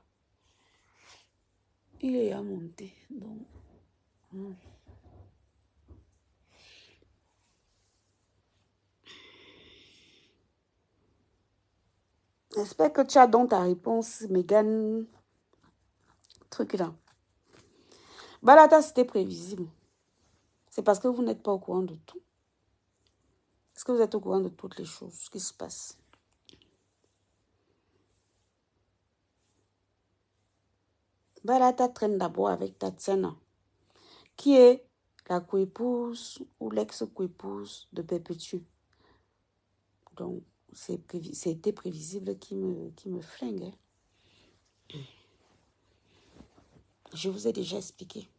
Il est à monter. Donc. J'espère que tu as donc ta réponse, Megan. Truc là. Balata, c'était prévisible. C'est parce que vous n'êtes pas au courant de tout. Est-ce que vous êtes au courant de toutes les choses qui se passent? Balata traîne d'abord avec Tatiana, qui est la coépouse ou l'ex-coépouse de Perpétue. Donc, c'était prévisible qui me flingue. Hein. Je vous ai déjà expliqué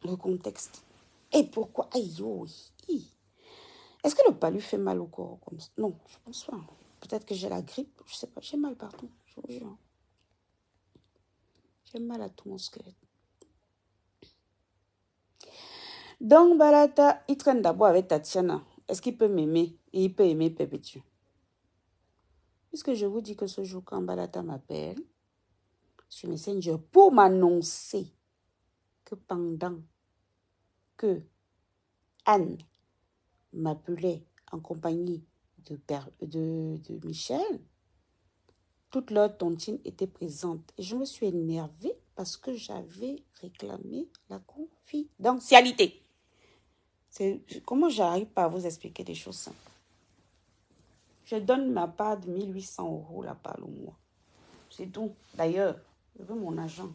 le contexte. Et pourquoi? Aïe, oui. Est-ce que le palu fait mal au corps comme ça? Non, je pense pas. Peut-être que j'ai la grippe. Je sais pas. J'ai mal partout. Je vous jure. J'ai mal à tout mon squelette. Donc, Balata, il traîne d'abord avec Tatiana. Est-ce qu'il peut m'aimer? Et il peut aimer Perpétue. Puisque je vous dis que ce jour, quand Balata m'appelle sur Messenger pour m'annoncer que pendant que Anne m'appelait en compagnie de Michel, toute leur tontine était présente. Et je me suis énervée parce que j'avais réclamé la confidentialité. Comment j'arrive pas à vous expliquer des choses simples? Je donne ma part de 1800 € la part au mois. C'est tout. D'ailleurs, je veux mon argent.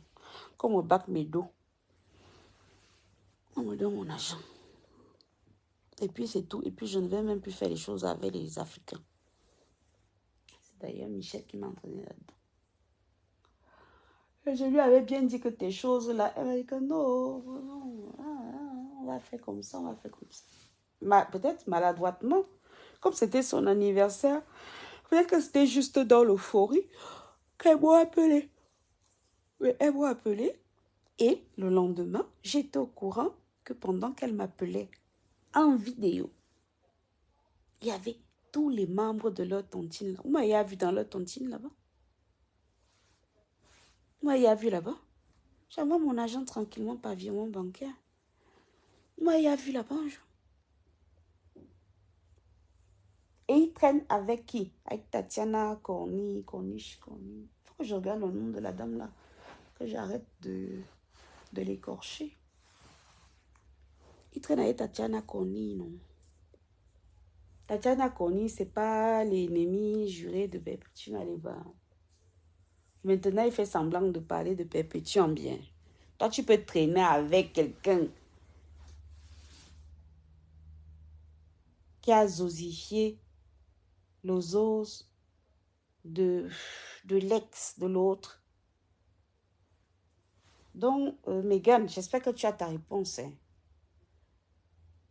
Comme au bac Médo. On me donne mon argent. Et puis c'est tout. Et puis je ne vais même plus faire les choses avec les Africains. C'est d'ailleurs Michel qui m'a entraîné là-dedans. Et je lui avais bien dit que tes choses là, elle m'a dit que non, on va faire comme ça, on va faire comme ça. Peut-être maladroitement, comme c'était son anniversaire, peut-être que c'était juste dans l'euphorie qu'elle m'a appelé. Mais elle m'a appelé et le lendemain, j'étais au courant que pendant qu'elle m'appelait en vidéo, il y avait tous les membres de leur tontine. Vous m'avez vu dans leur tontine là-bas. Vous m'avez vu là-bas. J'envoie mon argent tranquillement par virement bancaire. Vous m'avez vu là-bas un jour. Et il traîne avec qui? Avec Tatiana, Corniche. Faut que je regarde le nom de la dame là. Que j'arrête de l'écorcher. Il traîne avec Tatiana Corniche, non? Tatiana Corniche, c'est pas l'ennemi juré de Perpétue Aléba. Maintenant, il fait semblant de parler de Perpétue en bien. Toi, tu peux traîner avec quelqu'un qui a zosifié les os de l'ex de l'autre. Donc, Megan, j'espère que tu as ta réponse. Hein.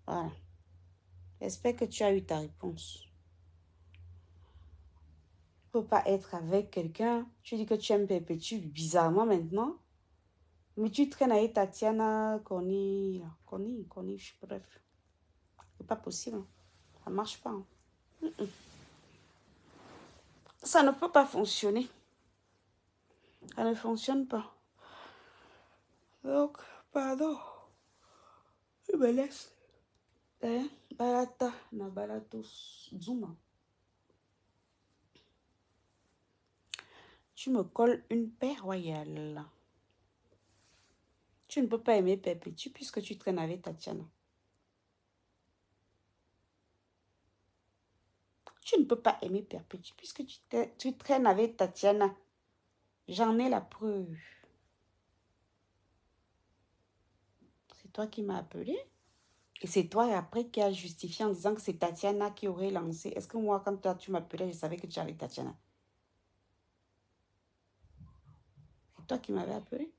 Voilà. J'espère que tu as eu ta réponse. Tu ne peux pas être avec quelqu'un. Tu dis que tu aimes Perpétue bizarrement maintenant. Mais tu traînes avec Tatiana, Connie, bref. C'est pas possible. Ça ne marche pas. Hein. Ça ne peut pas fonctionner. Ça ne fonctionne pas. Donc, pardon. Je me laisse. Balata, na balatos, Zuma. Tu me colles une paix royale. Tu ne peux pas aimer Perpétue puisque tu traînes avec Tatiana. Tu ne peux pas aimer Perpétue puisque tu traînes avec Tatiana. J'en ai la preuve. C'est toi qui m'as appelé. Et c'est toi après qui as justifié en disant que c'est Tatiana qui aurait lancé. Est-ce que moi, quand toi, tu m'appelais, je savais que tu avais Tatiana? C'est toi qui m'avais appelé.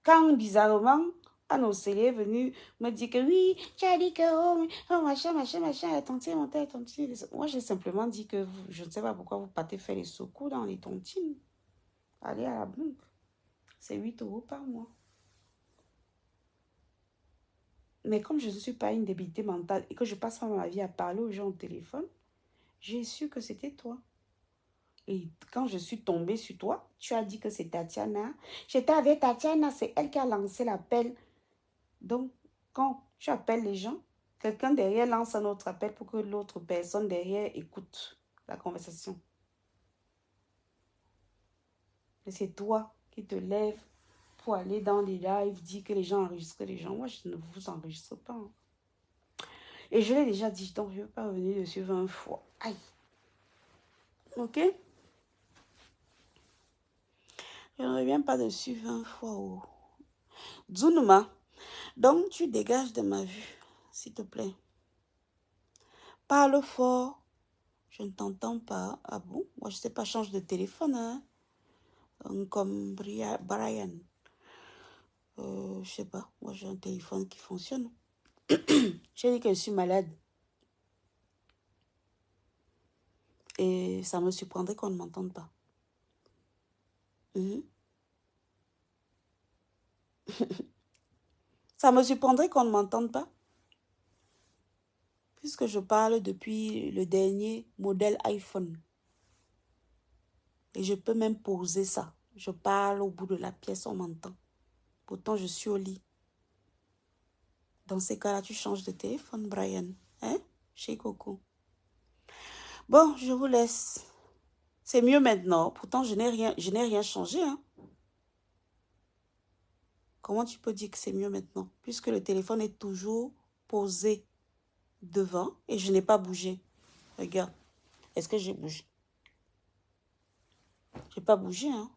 Quand, bizarrement, Anne Océlie est venue me dire que oui, tu as dit que oh machin, tontine. Moi, j'ai simplement dit que je ne sais pas pourquoi vous partez faire les secours dans les tontines. Allez à la banque. C'est 8 € par mois. Mais comme je ne suis pas une débilité mentale et que je passe pas ma vie à parler aux gens au téléphone, j'ai su que c'était toi. Et quand je suis tombée sur toi, tu as dit que c'est Tatiana. J'étais avec Tatiana, c'est elle qui a lancé l'appel. Donc, quand tu appelles les gens, quelqu'un derrière lance un autre appel pour que l'autre personne derrière écoute la conversation. Et c'est toi qui te lèves pour aller dans les lives, dire que les gens enregistrent les gens. Moi, je ne vous enregistre pas. Hein. Et je l'ai déjà dit, donc je ne veux pas revenir dessus 20 fois. Aïe. Ok? Je ne reviens pas dessus 20 fois. Oh. Zunuma, donc tu dégages de ma vue, s'il te plaît. Parle fort. Je ne t'entends pas. Ah bon? Moi, je ne sais pas, change de téléphone. Hein? Comme Brian. Je ne sais pas. Moi, j'ai un téléphone qui fonctionne. J'ai dit que je suis malade. Et ça me surprendrait qu'on ne m'entende pas. Ça me surprendrait qu'on ne m'entende pas. Puisque je parle depuis le dernier modèle iPhone. Et je peux même poser ça. Je parle au bout de la pièce, on m'entend. Pourtant, je suis au lit. Dans ces cas-là, tu changes de téléphone, Brian. Hein? Chez Coco. Bon, je vous laisse. C'est mieux maintenant. Pourtant, je n'ai rien changé. Hein? Comment tu peux dire que c'est mieux maintenant? Puisque le téléphone est toujours posé devant et je n'ai pas bougé. Regarde. Est-ce que j'ai bougé? J'ai pas bougé, hein?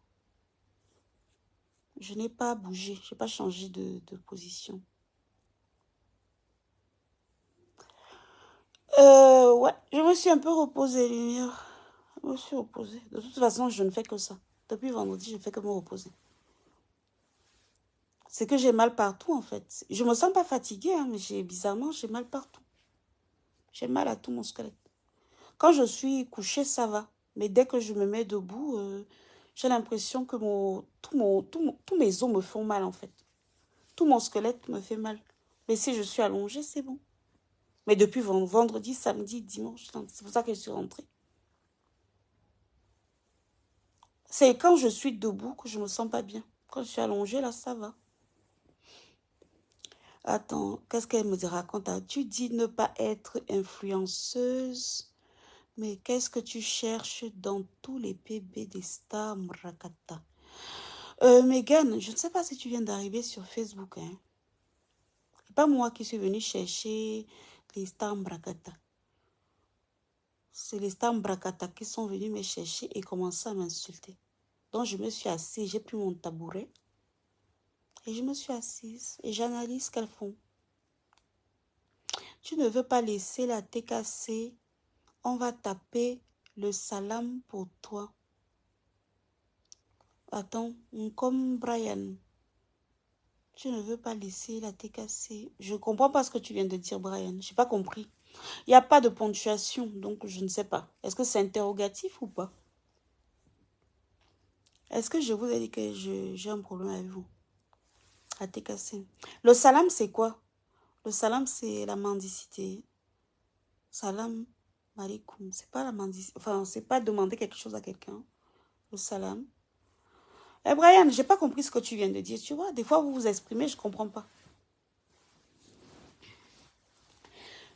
Je n'ai pas bougé. Je n'ai pas changé de position. Ouais, je me suis un peu reposée, lumière. Je me suis reposée. De toute façon, je ne fais que ça. Depuis vendredi, je ne fais que me reposer. C'est que j'ai mal partout, en fait. Je me sens pas fatiguée, hein, mais bizarrement, j'ai mal partout. J'ai mal à tout mon squelette. Quand je suis couchée, ça va. Mais dès que je me mets debout, j'ai l'impression que tous mes os me font mal, en fait. Tout mon squelette me fait mal. Mais si je suis allongée, c'est bon. Mais depuis vendredi, samedi, dimanche, c'est pour ça que je suis rentrée. C'est quand je suis debout que je me sens pas bien. Quand je suis allongée, là, ça va. Attends, qu'est-ce qu'elle me raconte? Tu dis ne pas être influenceuse, mais qu'est-ce que tu cherches dans tous les PB des stars Mrakata? Megan, je ne sais pas si tu viens d'arriver sur Facebook. Hein. C'est pas moi qui suis venue chercher les stars Mrakata. C'est les stars Mrakata qui sont venus me chercher et commencer à m'insulter. Donc je me suis assise, j'ai pris mon tabouret et je me suis assise et j'analyse ce qu'elles font. Tu ne veux pas laisser la TKC, on va taper le salam pour toi. Attends, comme Brian, tu ne veux pas laisser la TKC. Je ne comprends pas ce que tu viens de dire, Brian. Je n'ai pas compris. Il n'y a pas de ponctuation, donc je ne sais pas. Est-ce que c'est interrogatif ou pas? Est-ce que je vous ai dit que j'ai un problème avec vous? La TKC. Le salam, c'est quoi? Le salam, c'est la mendicité. Salam alaikum. C'est pas la mendicité. Enfin, c'est pas demander quelque chose à quelqu'un. Le salam. Eh Brian, j'ai pas compris ce que tu viens de dire. Tu vois, des fois, vous vous exprimez, je comprends pas.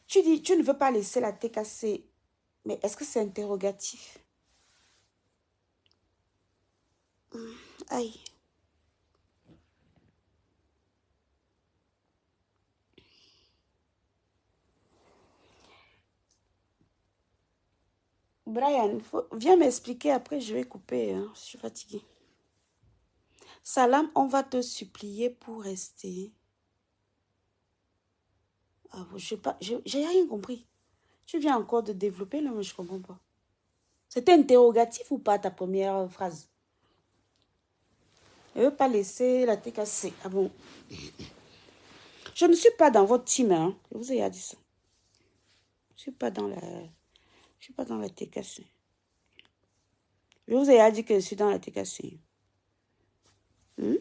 Tu dis, tu ne veux pas laisser la TKC. Mais est-ce que c'est interrogatif? Aïe. Brian, viens m'expliquer, après je vais couper. Hein. Je suis fatiguée. Salam, on va te supplier pour rester. Ah, je sais pas, j'ai rien compris. Tu viens encore de développer, là, mais je comprends pas. C'était interrogatif ou pas ta première phrase? Je ne veux pas laisser la TKC. Ah bon? Je ne suis pas dans votre team, hein. Je vous ai déjà dit ça. Je ne suis pas dans la TKC. Je vous ai déjà dit que je suis dans la TKC. Je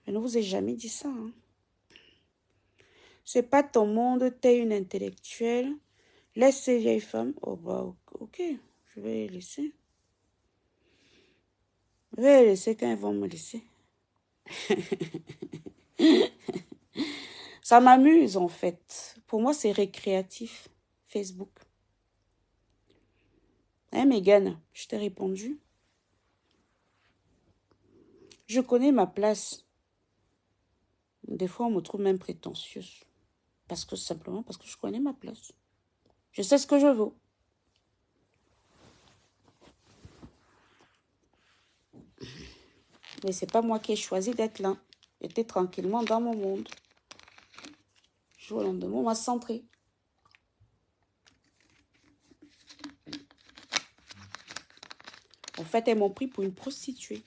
ne vous ai jamais dit ça. Hein. C'est pas ton monde, t'es une intellectuelle. Laisse ces vieilles femmes. Oh bah ok, je vais les laisser. Je vais les laisser quand elles vont me laisser. Ça m'amuse en fait. Pour moi, c'est récréatif, Facebook. Hein, Megan, je t'ai répondu. Je connais ma place. Des fois, on me trouve même prétentieuse. Simplement parce que je connais ma place. Je sais ce que je veux. Mais c'est pas moi qui ai choisi d'être là. J'étais tranquillement dans mon monde. Du jour au lendemain, on m'a centré. En fait, elles m'ont pris pour une prostituée.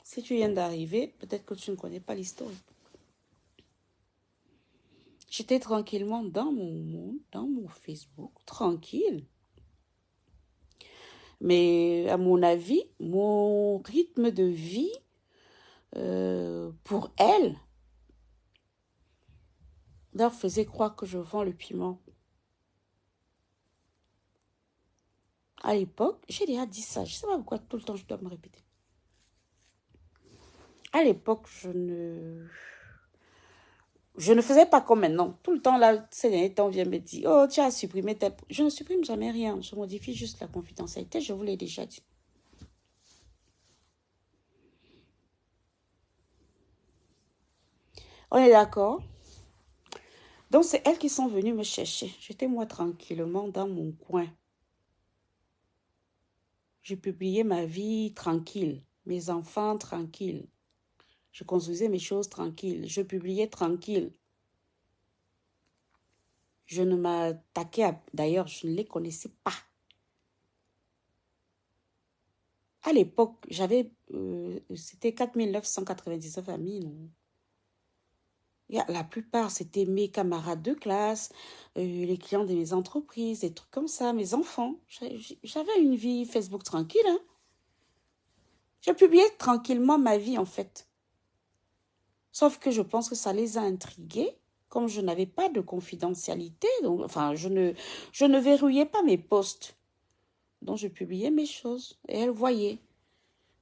Si tu viens d'arriver, peut-être que tu ne connais pas l'histoire. J'étais tranquillement dans mon monde, dans mon Facebook, tranquille. Mais à mon avis, mon rythme de vie, pour elle, leur faisait croire que je vends le piment. À l'époque, j'ai déjà dit ça. Je ne sais pas pourquoi tout le temps je dois me répéter. À l'époque, je ne faisais pas comme maintenant. Tout le temps, là, ces derniers temps, on vient me dire, oh, tu as supprimé tel... Je ne supprime jamais rien. Je modifie juste la confidentialité. Je vous l'ai déjà dit. On est d'accord? Donc, c'est elles qui sont venues me chercher. J'étais moi tranquillement dans mon coin. Je publiais ma vie tranquille. Mes enfants tranquilles. Je construisais mes choses tranquilles. Je publiais tranquille. Je ne m'attaquais à... D'ailleurs, je ne les connaissais pas. À l'époque, j'avais... c'était 4999 amis, non? La plupart, c'était mes camarades de classe, les clients de mes entreprises, des trucs comme ça, mes enfants. J'avais une vie Facebook tranquille, hein. Je publiais tranquillement ma vie, en fait. Sauf que je pense que ça les a intrigués. Comme je n'avais pas de confidentialité, donc, enfin, je ne verrouillais pas mes posts. Donc, je publiais mes choses et elles voyaient.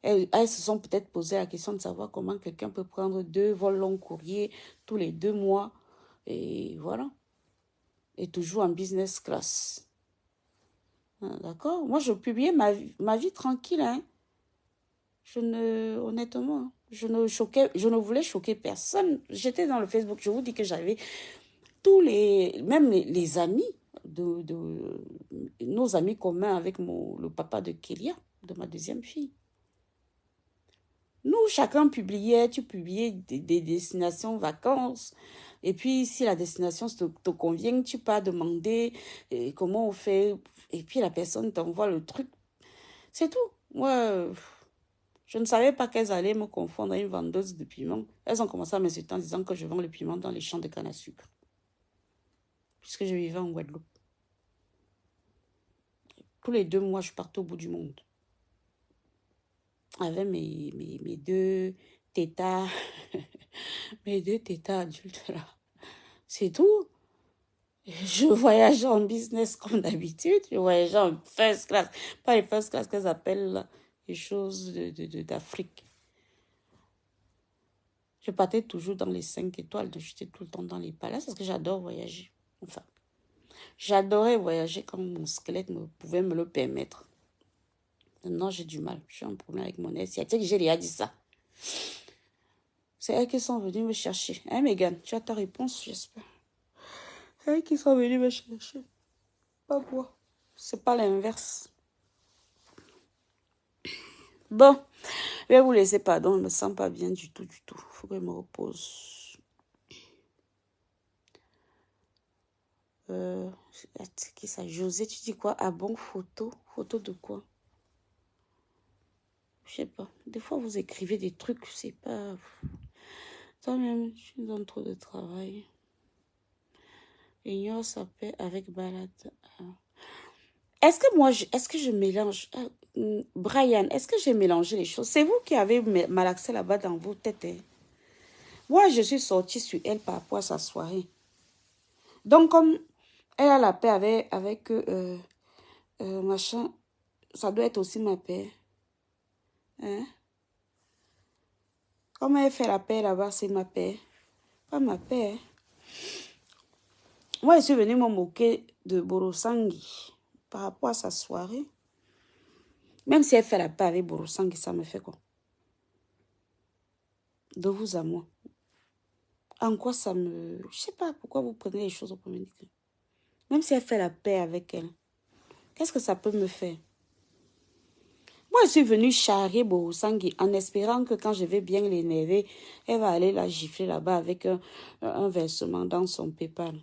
Elles se sont peut-être posé la question de savoir comment quelqu'un peut prendre 2 vols long courrier tous les 2 mois. Et voilà. Et toujours en business class. D'accord? Moi, je publiais ma vie tranquille, hein. Honnêtement, je ne voulais choquer personne. J'étais dans le Facebook. Je vous dis que j'avais même les amis nos amis communs avec le papa de Kélia, de ma deuxième fille. Nous, chacun publiait, tu publiais des destinations vacances. Et puis, si la destination te convient, tu peux demander comment on fait. Et puis, la personne t'envoie le truc. C'est tout. Moi, je ne savais pas qu'elles allaient me confondre à une vendeuse de piment. Elles ont commencé à m'insulter en disant que je vends le piment dans les champs de canne à sucre. Puisque je vivais en Guadeloupe. Tous les 2 mois, je partais au bout du monde. Avec mes 2 tétas, mes 2 tétas adultes là. C'est tout. Je voyageais en business comme d'habitude. Je voyageais en first class. Pas les first class qu'elles appellent là, les choses d'Afrique. Je partais toujours dans les 5 étoiles. J'étais tout le temps dans les palaces parce que j'adore voyager. Enfin, j'adorais voyager quand mon squelette pouvait me le permettre. Maintenant, j'ai du mal. J'ai un problème avec mon ex sciatique. J'ai déjà dit ça. C'est elles qui sont venues me chercher. Hein, Megan, tu as ta réponse, j'espère. C'est elles qui sont venues me chercher. Pas moi. C'est pas l'inverse. Bon, je vais vous laisser, pardon. Je ne me sens pas bien du tout, du tout. Il faut que je me repose. Qui ça? José, tu dis quoi? Ah bon, photo? Photo de quoi? Je sais pas. Des fois, vous écrivez des trucs, c'est pas... Toi-même, tu me donnes trop de travail. Ignore sa paix avec balade. Est-ce que je mélange... Brian, est-ce que j'ai mélangé les choses? C'est vous qui avez malaxé là-bas dans vos têtes. Hein? Moi, je suis sortie sur elle par rapport à sa soirée. Donc, comme elle a la paix avec machin, ça doit être aussi ma paix. Hein? Comme elle fait la paix là-bas, c'est ma paix. Pas ma paix. Hein? Moi, je suis venue me moquer de Borosangi par rapport à sa soirée. Même si elle fait la paix avec Borosangi, ça me fait quoi? De vous à moi. En quoi ça me... Je sais pas pourquoi vous prenez les choses au premier degré. Même si elle fait la paix avec elle, qu'est-ce que ça peut me faire? Moi, je suis venue charrier Borosangi en espérant que quand je vais bien l'énerver, elle va aller la gifler là-bas avec un versement dans son PayPal.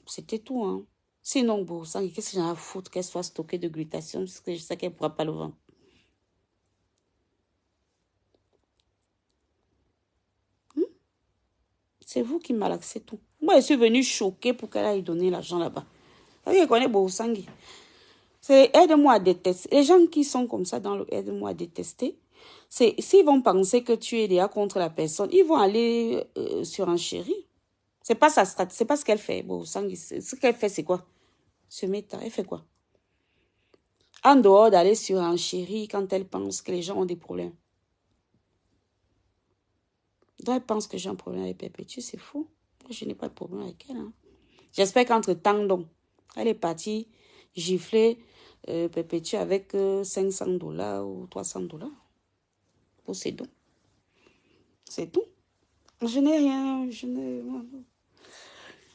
C'était tout, hein. Sinon, Borosangi, qu'est-ce que j'en ai à foutre qu'elle soit stockée de glutation parce que je sais qu'elle ne pourra pas le vendre. C'est vous qui malaxez tout. Moi, je suis venue choquer pour qu'elle aille donner l'argent là-bas. Elle connaît Borosangi. C'est aide-moi à détester. Les gens qui sont comme ça dans le aide-moi à détester, s'ils vont penser que tu es déjà contre la personne, ils vont aller sur un chéri. C'est pas sa stratégie, c'est pas ce qu'elle fait. Bon, ce qu'elle fait, c'est quoi? Se mettre, elle fait quoi? En dehors d'aller sur enchérir quand elle pense que les gens ont des problèmes. Donc, elle pense que j'ai un problème avec Perpétue, c'est fou. Je n'ai pas de problème avec elle. Hein. J'espère qu'entre-temps, donc, elle est partie gifler Perpétue avec $500 ou $300 pour ses dons. C'est tout. Je n'ai rien.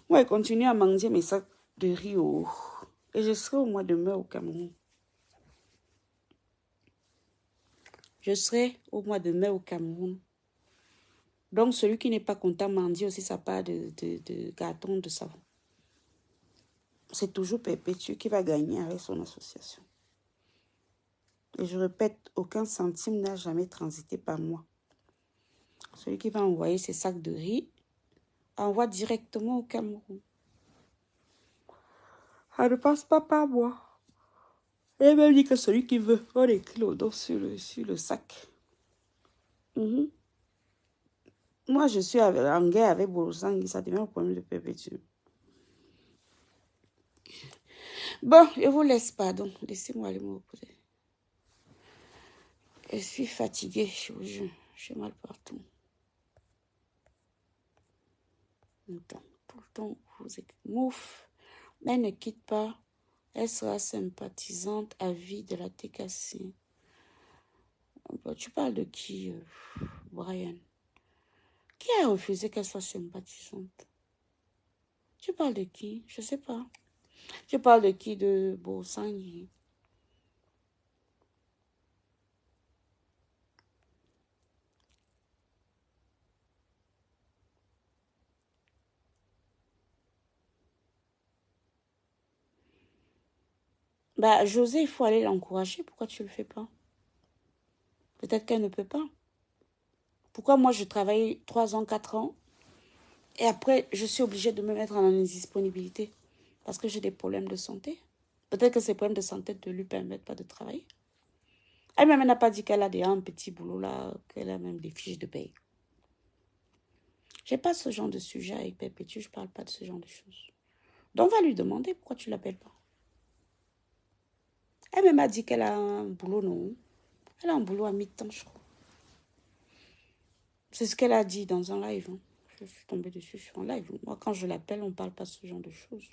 Moi, je continue à manger mes sacs de riz et je serai au mois de mai au Cameroun. Je serai au mois de mai au Cameroun. Donc, celui qui n'est pas content m'en dit aussi sa part de gâteau de savon. C'est toujours Perpétue qui va gagner avec son association. Et je répète, aucun centime n'a jamais transité par moi. Celui qui va envoyer ses sacs de riz envoie directement au Cameroun. Ça ne passe pas par moi. Elle m'a dit que celui qui veut, on écrit le dos sur le sac. Moi, je suis en guerre avec Bolosang, ça devient un problème de Perpétue. Bon, je vous laisse, pardon. Laissez-moi aller me reposer. Je suis fatiguée, je vous jure. J'ai mal partout. Tout le temps, vous écoutez. Mouf, elle ne quitte pas. Elle sera sympathisante à vie de la TKC. Tu parles de qui, Brian? Qui a refusé qu'elle soit sympathisante? Tu parles de qui? Je ne sais pas. Tu parles de qui? De Bolosang? Bah, José, il faut aller l'encourager. Pourquoi tu ne le fais pas? Peut-être qu'elle ne peut pas. Pourquoi moi, je travaille 3 ans, 4 ans, et après, je suis obligée de me mettre en indisponibilité parce que j'ai des problèmes de santé. Peut-être que ces problèmes de santé ne lui permettent pas de travailler. Elle-même n'a pas dit qu'elle a un petit boulot là, qu'elle a même des fiches de paye. Je n'ai pas ce genre de sujet avec Perpétue, je ne parle pas de ce genre de choses. Donc, on va lui demander pourquoi tu ne l'appelles pas. Elle-même a dit qu'elle a un boulot, non? Elle a un boulot à mi-temps, je crois. C'est ce qu'elle a dit dans un live. Hein. Je suis tombée dessus sur un live. Moi, quand je l'appelle, on ne parle pas de ce genre de choses.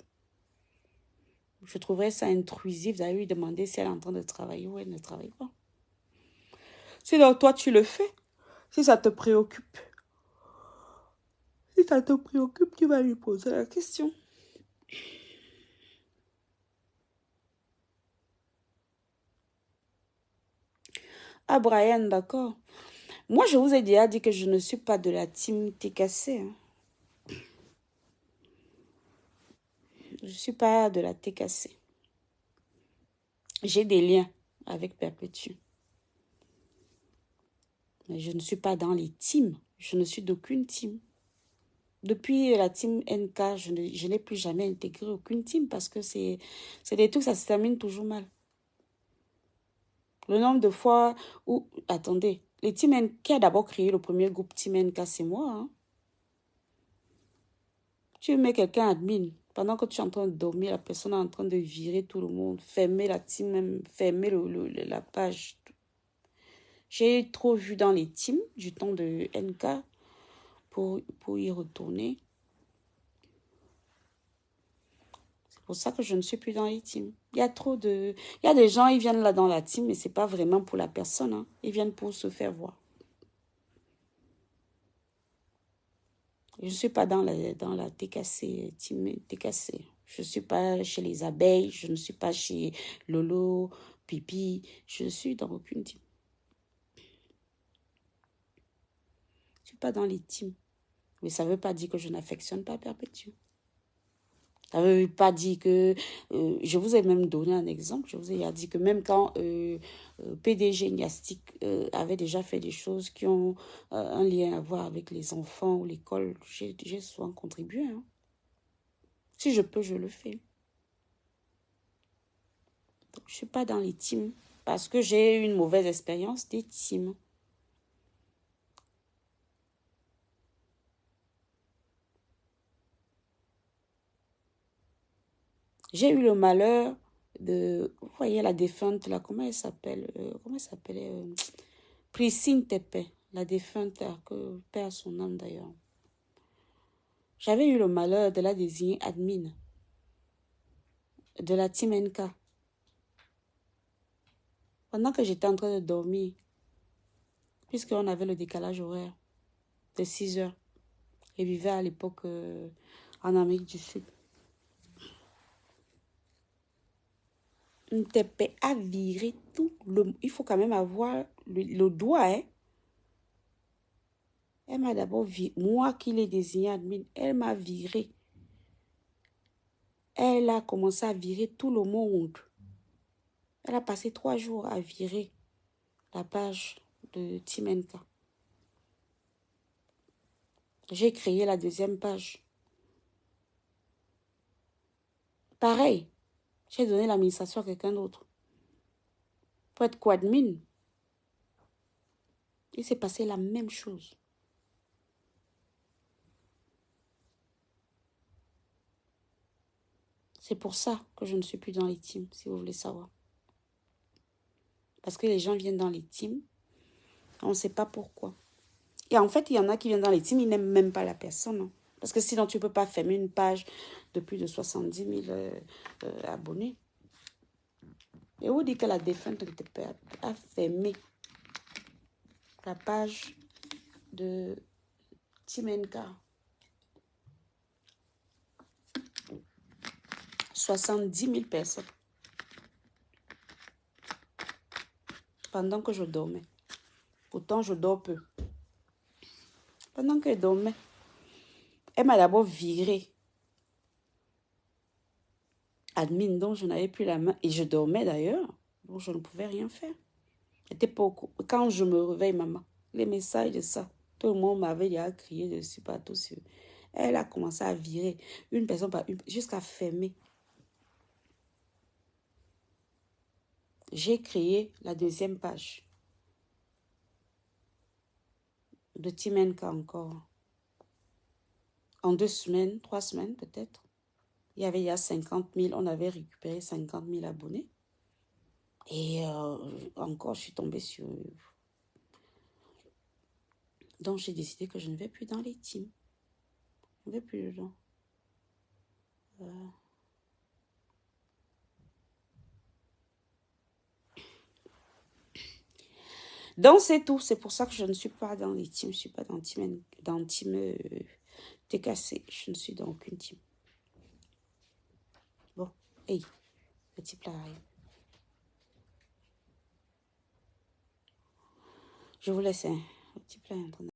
Je trouverais ça intrusif d'aller lui demander si elle est en train de travailler ou elle ne travaille pas. Sinon, toi, tu le fais. Si ça te préoccupe. Si ça te préoccupe, tu vas lui poser la question. Ah, Brian, d'accord. Moi, je vous ai déjà dit que je ne suis pas de la team TKC. Hein. Je ne suis pas de la TKC. J'ai des liens avec Perpétue. Mais je ne suis pas dans les teams. Je ne suis d'aucune team. Depuis la team NK, je n'ai plus jamais intégré aucune team parce que c'est des trucs, ça se termine toujours mal. Le nombre de fois où... Attendez, les team NK, qui a d'abord créé le premier groupe team NK, c'est moi. Hein? Tu mets quelqu'un admin. Pendant que tu es en train de dormir, la personne est en train de virer tout le monde, fermer la team, même fermer la page. J'ai trop vu dans les teams du temps de NK pour y retourner. C'est pour ça que je ne suis plus dans les teams. Il y a trop de... Il y a des gens, ils viennent là dans la team, mais ce n'est pas vraiment pour la personne. Hein. Ils viennent pour se faire voir. Je ne suis pas dans la TKC, team TKC. Je ne suis pas chez les abeilles, je ne suis pas chez Lolo, Pipi. Je ne suis dans aucune team. Je ne suis pas dans les teams. Mais ça ne veut pas dire que je n'affectionne pas Perpétue. Ça ne veut pas dire que... je vous ai même donné un exemple. Je vous ai dit que même quand PDG Niastic avait déjà fait des choses qui ont un lien à voir avec les enfants ou l'école, j'ai souvent contribué. Hein. Si je peux, je le fais. Donc, je ne suis pas dans les teams parce que j'ai eu une mauvaise expérience des teams. J'ai eu le malheur de... Vous voyez la défunte, là, comment elle s'appelle? Comment elle s'appelait? Priscine Tepe, la défunte, là, que perd son âme d'ailleurs. J'avais eu le malheur de la désigner admin de la Team NK. Pendant que j'étais en train de dormir, puisqu'on avait le décalage horaire de 6 heures, et vivait à l'époque en Amérique du Sud. Tepe a viré tout le... Il faut quand même avoir le doigt, hein. Elle m'a d'abord viré. Moi qui l'ai désigné admin, elle m'a viré. Elle a commencé à virer tout le monde. Elle a passé 3 jours à virer la page de Team NK. J'ai créé la deuxième page. Pareil, j'ai donné l'administration à quelqu'un d'autre. Pour être co-admin, il s'est passé la même chose. C'est pour ça que je ne suis plus dans les teams, si vous voulez savoir. Parce que les gens viennent dans les teams, on ne sait pas pourquoi. Et en fait, il y en a qui viennent dans les teams, ils n'aiment même pas la personne. Hein. Parce que sinon, tu ne peux pas fermer une page de plus de 70 000 abonnés. Et on dit que la défunte a fermé la page de Team NK. 70 000 personnes. Pendant que je dormais. Pourtant, je dors peu. Pendant qu'elle dormait, elle m'a d'abord viré. Admin, dont je n'avais plus la main. Et je dormais d'ailleurs. Donc, je ne pouvais rien faire. Quand je me réveille, maman, les messages de ça, tout le monde m'avait déjà crié dessus, partout sur. Elle a commencé à virer une personne par une, jusqu'à fermer. J'ai créé la deuxième page de Team NK encore. En 2 semaines, 3 semaines peut-être. Il y avait il y a 50 000, on avait récupéré 50 000 abonnés. Et encore, je suis tombée sur... Donc, j'ai décidé que je ne vais plus dans les teams. Je ne vais plus dedans. Donc, c'est tout. C'est pour ça que je ne suis pas dans les teams. Je ne suis pas dans team TKC. Je ne suis dans aucune team. Bon, hey, petit plat arrive. Je vous laisse, hein. Le petit plat est en train de...